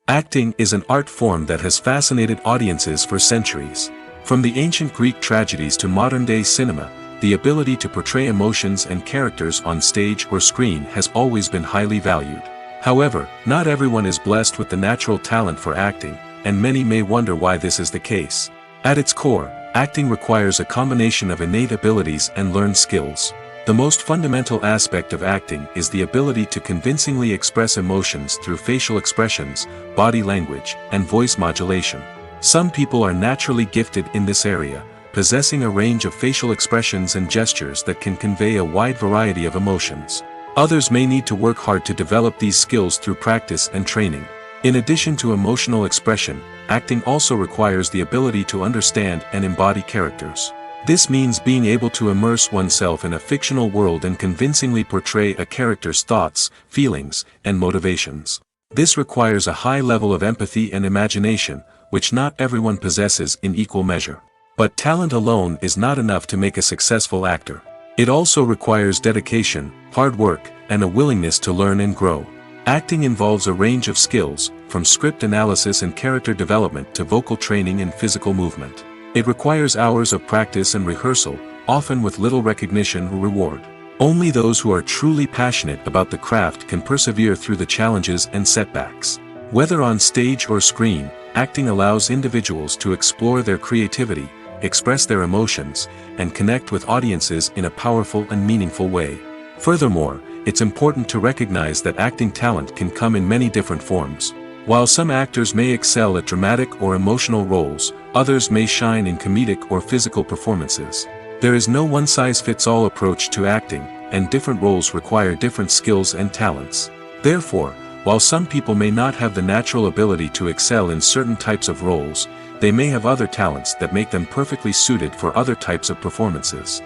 Acting is an art form that has fascinated audiences for centuries. From the ancient Greek tragedies to modern-day cinema, the ability to portray emotions and characters on stage or screen has always been highly valued. However, not everyone is blessed with the natural talent for acting, and many may wonder why this is the case. At its core, acting requires a combination of innate abilities and learned skills. The most fundamental aspect of acting is the ability to convincingly express emotions through facial expressions, body language, and voice modulation. Some people are naturally gifted in this area, possessing a range of facial expressions and gestures that can convey a wide variety of emotions. Others may need to work hard to develop these skills through practice and training. In addition to emotional expression, acting also requires the ability to understand and embody characters. This means being able to immerse oneself in a fictional world and convincingly portray a character's thoughts, feelings, and motivations. This requires a high level of empathy and imagination, which not everyone possesses in equal measure. But talent alone is not enough to make a successful actor. It also requires dedication, hard work, and a willingness to learn and grow. Acting involves a range of skills, from script analysis and character development to vocal training and physical movement. It requires hours of practice and rehearsal, often with little recognition or reward. Only those who are truly passionate about the craft can persevere through the challenges and setbacks. Whether on stage or screen, acting allows individuals to explore their creativity, express their emotions, and connect with audiences in a powerful and meaningful way. Furthermore, it's important to recognize that acting talent can come in many different forms. While some actors may excel at dramatic or emotional roles, others may shine in comedic or physical performances. There is no one-size-fits-all approach to acting, and different roles require different skills and talents. Therefore, while some people may not have the natural ability to excel in certain types of roles, they may have other talents that make them perfectly suited for other types of performances.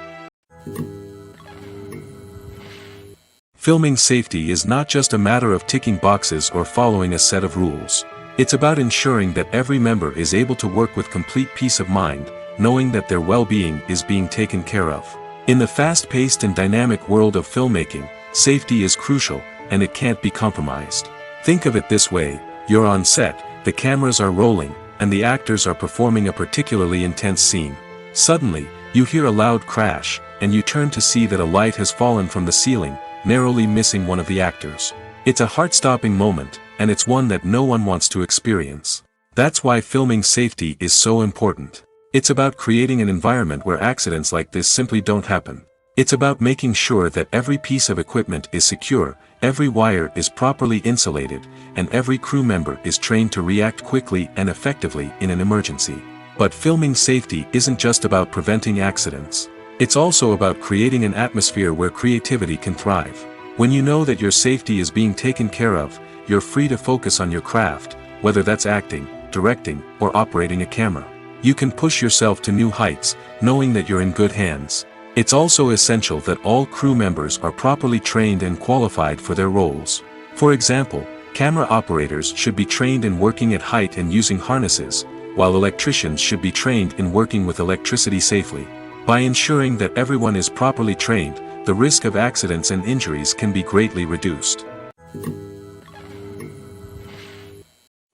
Filming safety is not just a matter of ticking boxes or following a set of rules. It's about ensuring that every member is able to work with complete peace of mind, knowing that their well-being is being taken care of. In the fast-paced and dynamic world of filmmaking, safety is crucial, and it can't be compromised. Think of it this way: you're on set, the cameras are rolling, and the actors are performing a particularly intense scene. Suddenly, you hear a loud crash, and you turn to see that a light has fallen from the ceiling, narrowly missing one of the actors. It's a heart-stopping moment, and it's one that no one wants to experience. That's why filming safety is so important. It's about creating an environment where accidents like this simply don't happen. It's about making sure that every piece of equipment is secure, every wire is properly insulated, and every crew member is trained to react quickly and effectively in an emergency. But filming safety isn't just about preventing accidents. It's also about creating an atmosphere where creativity can thrive. When you know that your safety is being taken care of, you're free to focus on your craft, whether that's acting, directing, or operating a camera. You can push yourself to new heights, knowing that you're in good hands. It's also essential that all crew members are properly trained and qualified for their roles. For example, camera operators should be trained in working at height and using harnesses, while electricians should be trained in working with electricity safely. By ensuring that everyone is properly trained, the risk of accidents and injuries can be greatly reduced.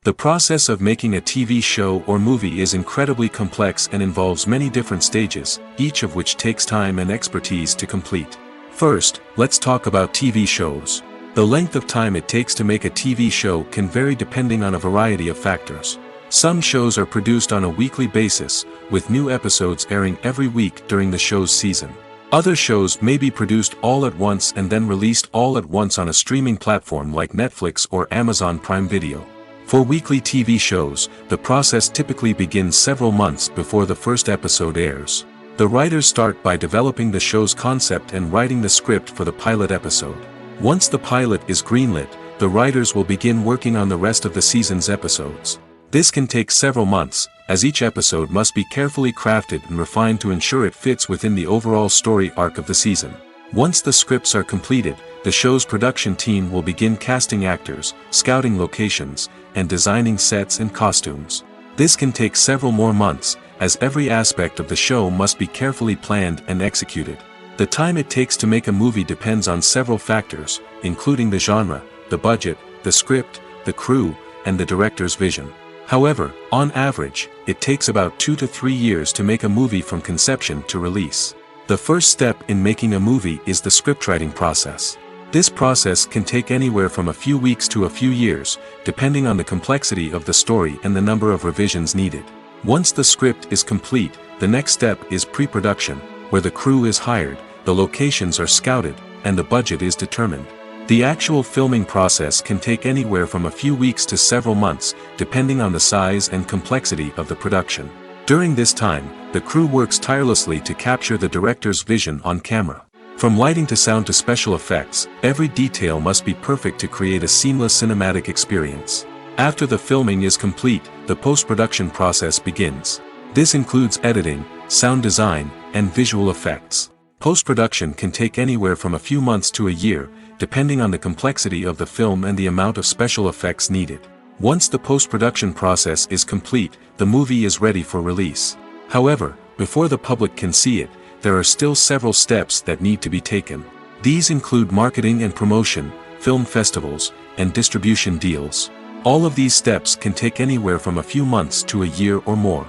The process of making a TV show or movie is incredibly complex and involves many different stages, each of which takes time and expertise to complete. First, let's talk about TV shows. The length of time it takes to make a TV show can vary depending on a variety of factors. Some shows are produced on a weekly basis, with new episodes airing every week during the show's season. Other shows may be produced all at once and then released all at once on a streaming platform like Netflix or Amazon Prime Video. For weekly TV shows, the process typically begins several months before the first episode airs. The writers start by developing the show's concept and writing the script for the pilot episode. Once the pilot is greenlit, the writers will begin working on the rest of the season's episodes. This can take several months, as each episode must be carefully crafted and refined to ensure it fits within the overall story arc of the season. Once the scripts are completed, the show's production team will begin casting actors, scouting locations, and designing sets and costumes. This can take several more months, as every aspect of the show must be carefully planned and executed. The time it takes to make a movie depends on several factors, including the genre, the budget, the script, the crew, and the director's vision. However, on average, it takes about 2 to 3 years to make a movie from conception to release. The first step in making a movie is the scriptwriting process. This process can take anywhere from a few weeks to a few years, depending on the complexity of the story and the number of revisions needed. Once the script is complete, the next step is pre-production, where the crew is hired, the locations are scouted, and the budget is determined. The actual filming process can take anywhere from a few weeks to several months, depending on the size and complexity of the production. During this time, the crew works tirelessly to capture the director's vision on camera. From lighting to sound to special effects, every detail must be perfect to create a seamless cinematic experience. After the filming is complete, the post-production process begins. This includes editing, sound design, and visual effects. Post-production can take anywhere from a few months to a year, depending on the complexity of the film and the amount of special effects needed. Once the post-production process is complete, the movie is ready for release. However, before the public can see it, there are still several steps that need to be taken. These include marketing and promotion, film festivals, and distribution deals. All of these steps can take anywhere from a few months to a year or more.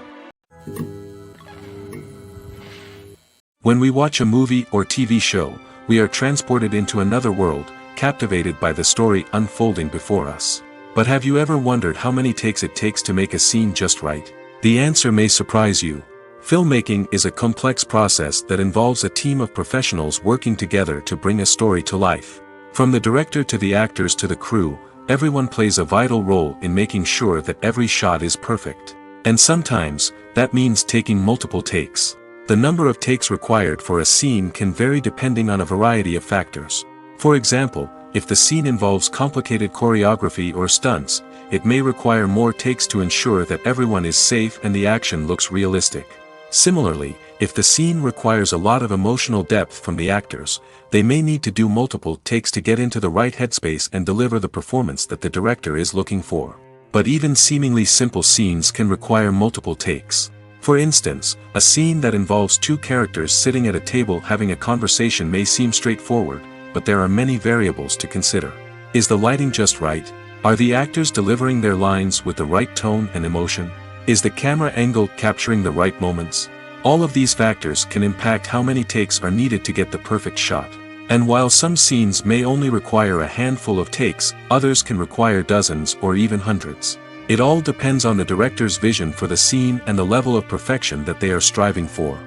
When we watch a movie or TV show, we are transported into another world, captivated by the story unfolding before us. But have you ever wondered how many takes it takes to make a scene just right? The answer may surprise you. Filmmaking is a complex process that involves a team of professionals working together to bring a story to life. From the director to the actors to the crew, everyone plays a vital role in making sure that every shot is perfect. And sometimes, that means taking multiple takes. The number of takes required for a scene can vary depending on a variety of factors. For example, if the scene involves complicated choreography or stunts, it may require more takes to ensure that everyone is safe and the action looks realistic. Similarly, if the scene requires a lot of emotional depth from the actors, they may need to do multiple takes to get into the right headspace and deliver the performance that the director is looking for. But even seemingly simple scenes can require multiple takes. For instance, a scene that involves two characters sitting at a table having a conversation may seem straightforward, but there are many variables to consider. Is the lighting just right? Are the actors delivering their lines with the right tone and emotion? Is the camera angle capturing the right moments? All of these factors can impact how many takes are needed to get the perfect shot. And while some scenes may only require a handful of takes, others can require dozens or even hundreds. It all depends on the director's vision for the scene and the level of perfection that they are striving for.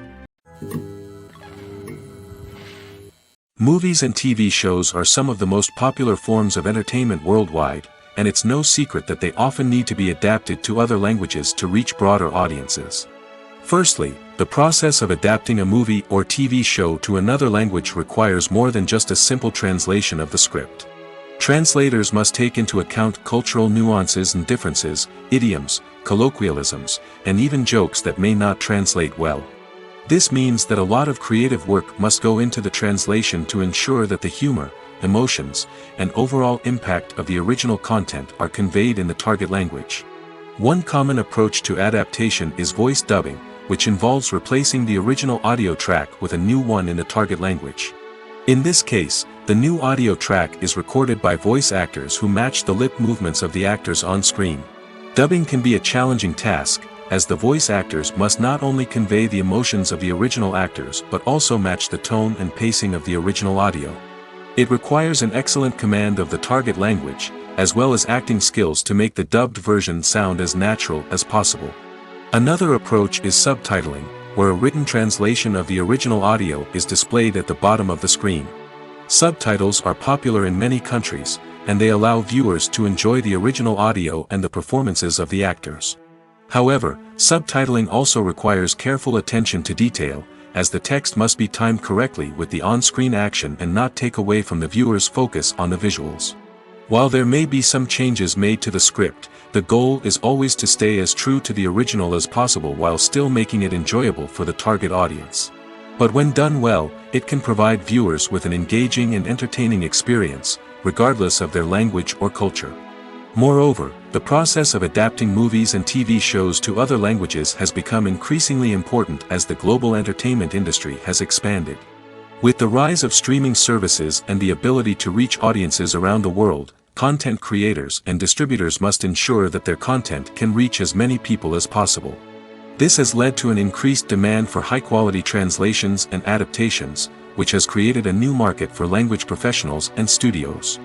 Movies and TV shows are some of the most popular forms of entertainment worldwide, and it's no secret that they often need to be adapted to other languages to reach broader audiences. Firstly, the process of adapting a movie or TV show to another language requires more than just a simple translation of the script. Translators must take into account cultural nuances and differences, idioms, colloquialisms, and even jokes that may not translate well. This means that a lot of creative work must go into the translation to ensure that the humor, emotions, and overall impact of the original content are conveyed in the target language. One common approach to adaptation is voice dubbing, which involves replacing the original audio track with a new one in the target language. In this case, the new audio track is recorded by voice actors who match the lip movements of the actors on screen. Dubbing can be a challenging task, as the voice actors must not only convey the emotions of the original actors but also match the tone and pacing of the original audio. It requires an excellent command of the target language, as well as acting skills to make the dubbed version sound as natural as possible. Another approach is subtitling, where a written translation of the original audio is displayed at the bottom of the screen. Subtitles are popular in many countries, and they allow viewers to enjoy the original audio and the performances of the actors. However, subtitling also requires careful attention to detail, as the text must be timed correctly with the on-screen action and not take away from the viewer's focus on the visuals. While there may be some changes made to the script, the goal is always to stay as true to the original as possible while still making it enjoyable for the target audience. But when done well, it can provide viewers with an engaging and entertaining experience, regardless of their language or culture. Moreover, the process of adapting movies and TV shows to other languages has become increasingly important as the global entertainment industry has expanded. With the rise of streaming services and the ability to reach audiences around the world, content creators and distributors must ensure that their content can reach as many people as possible. This has led to an increased demand for high-quality translations and adaptations, which has created a new market for language professionals and studios.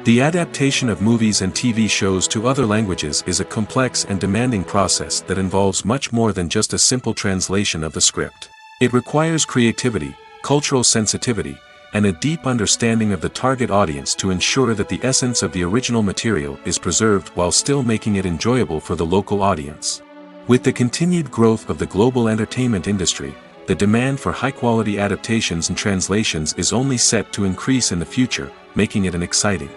The adaptation of movies and TV shows to other languages is a complex and demanding process that involves much more than just a simple translation of the script. It requires creativity, cultural sensitivity, and a deep understanding of the target audience to ensure that the essence of the original material is preserved while still making it enjoyable for the local audience. With the continued growth of the global entertainment industry, the demand for high-quality adaptations and translations is only set to increase in the future, making it an exciting.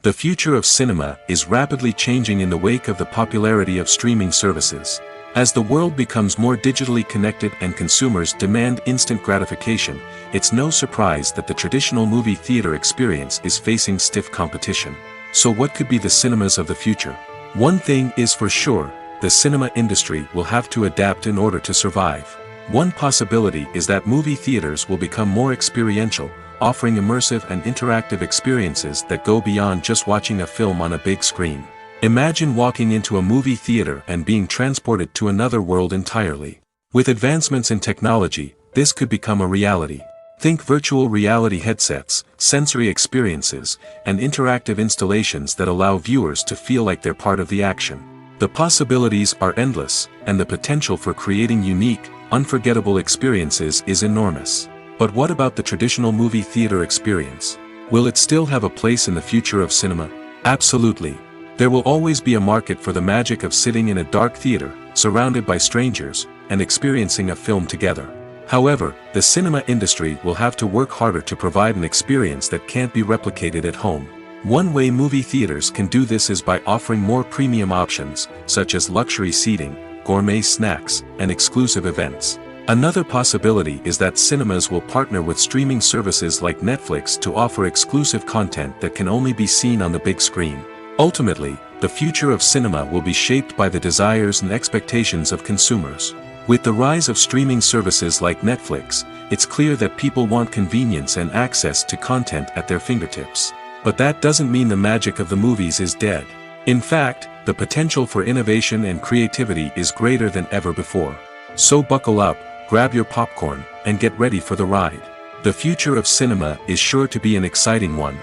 The future of cinema is rapidly changing in the wake of the popularity of streaming services. As the world becomes more digitally connected and consumers demand instant gratification, it's no surprise that the traditional movie theater experience is facing stiff competition. So what could be the cinemas of the future? One thing is for sure, the cinema industry will have to adapt in order to survive. One possibility is that movie theaters will become more experiential, offering immersive and interactive experiences that go beyond just watching a film on a big screen. Imagine walking into a movie theater and being transported to another world entirely. With advancements in technology, this could become a reality. Think virtual reality headsets, sensory experiences, and interactive installations that allow viewers to feel like they're part of the action. The possibilities are endless, and the potential for creating unique, unforgettable experiences is enormous. But what about the traditional movie theater experience? Will it still have a place in the future of cinema? Absolutely. There will always be a market for the magic of sitting in a dark theater, surrounded by strangers, and experiencing a film together. However, the cinema industry will have to work harder to provide an experience that can't be replicated at home. One way movie theaters can do this is by offering more premium options, such as luxury seating, gourmet snacks, and exclusive events. Another possibility is that cinemas will partner with streaming services like Netflix to offer exclusive content that can only be seen on the big screen. Ultimately, the future of cinema will be shaped by the desires and expectations of consumers. With the rise of streaming services like Netflix, it's clear that people want convenience and access to content at their fingertips. But that doesn't mean the magic of the movies is dead. In fact, the potential for innovation and creativity is greater than ever before. So buckle up, grab your popcorn, and get ready for the ride. The future of cinema is sure to be an exciting one.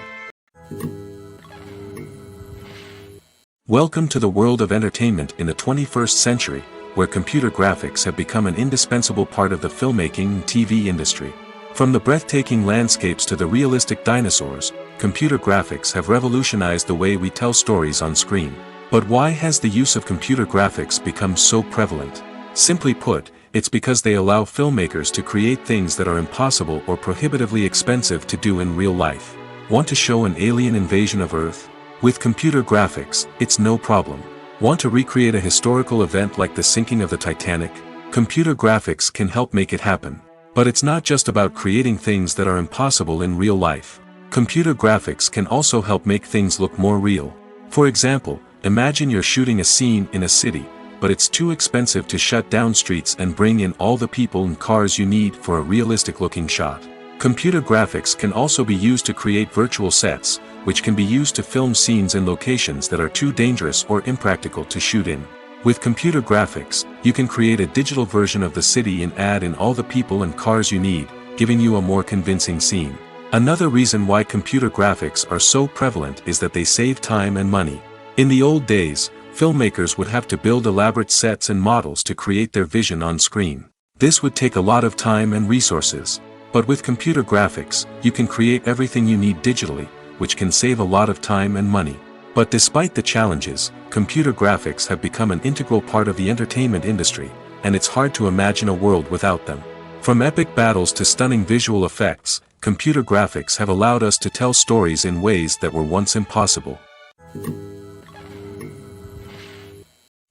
Welcome to the world of entertainment in the 21st century, where computer graphics have become an indispensable part of the filmmaking and TV industry. From the breathtaking landscapes to the realistic dinosaurs, computer graphics have revolutionized the way we tell stories on screen. But why has the use of computer graphics become so prevalent? Simply put, it's because they allow filmmakers to create things that are impossible or prohibitively expensive to do in real life. Want to show an alien invasion of Earth? With computer graphics, it's no problem. Want to recreate a historical event like the sinking of the Titanic? Computer graphics can help make it happen. But it's not just about creating things that are impossible in real life. Computer graphics can also help make things look more real. For example, imagine you're shooting a scene in a city, but it's too expensive to shut down streets and bring in all the people and cars you need for a realistic-looking shot. Computer graphics can also be used to create virtual sets, which can be used to film scenes in locations that are too dangerous or impractical to shoot in. With computer graphics, you can create a digital version of the city and add in all the people and cars you need, giving you a more convincing scene. Another reason why computer graphics are so prevalent is that they save time and money. In the old days, filmmakers would have to build elaborate sets and models to create their vision on screen. This would take a lot of time and resources. But with computer graphics, you can create everything you need digitally, which can save a lot of time and money. But despite the challenges, computer graphics have become an integral part of the entertainment industry, and it's hard to imagine a world without them. From epic battles to stunning visual effects, computer graphics have allowed us to tell stories in ways that were once impossible.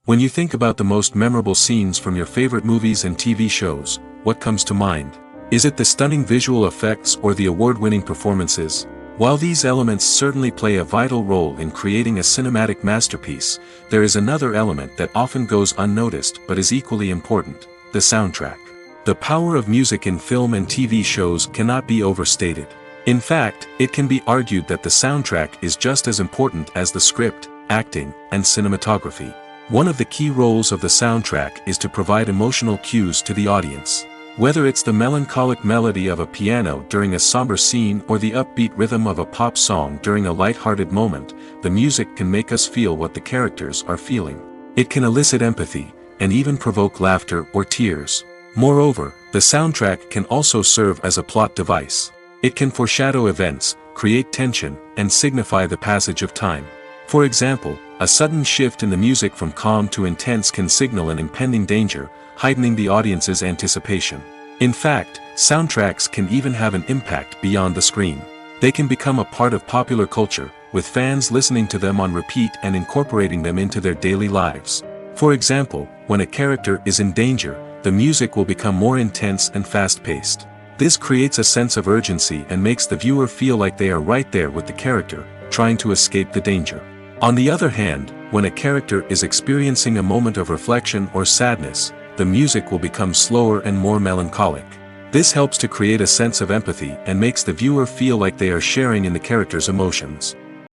When you think about the most memorable scenes from your favorite movies and TV shows, what comes to mind? Is it the stunning visual effects or the award-winning performances? While these elements certainly play a vital role in creating a cinematic masterpiece, there is another element that often goes unnoticed but is equally important: the soundtrack. The power of music in film and TV shows cannot be overstated. In fact, it can be argued that the soundtrack is just as important as the script, acting, and cinematography. One of the key roles of the soundtrack is to provide emotional cues to the audience. Whether it's the melancholic melody of a piano during a somber scene or the upbeat rhythm of a pop song during a light-hearted moment, the music can make us feel what the characters are feeling. It can elicit empathy, and even provoke laughter or tears. Moreover, the soundtrack can also serve as a plot device. It can foreshadow events, create tension, and signify the passage of time. For example, a sudden shift in the music from calm to intense can signal an impending danger, heightening the audience's anticipation. In fact, soundtracks can even have an impact beyond the screen. They can become a part of popular culture, with fans listening to them on repeat and incorporating them into their daily lives. For example, when a character is in danger, the music will become more intense and fast-paced. This creates a sense of urgency and makes the viewer feel like they are right there with the character, trying to escape the danger. On the other hand, when a character is experiencing a moment of reflection or sadness, the music will become slower and more melancholic. This helps to create a sense of empathy and makes the viewer feel like they are sharing in the character's emotions.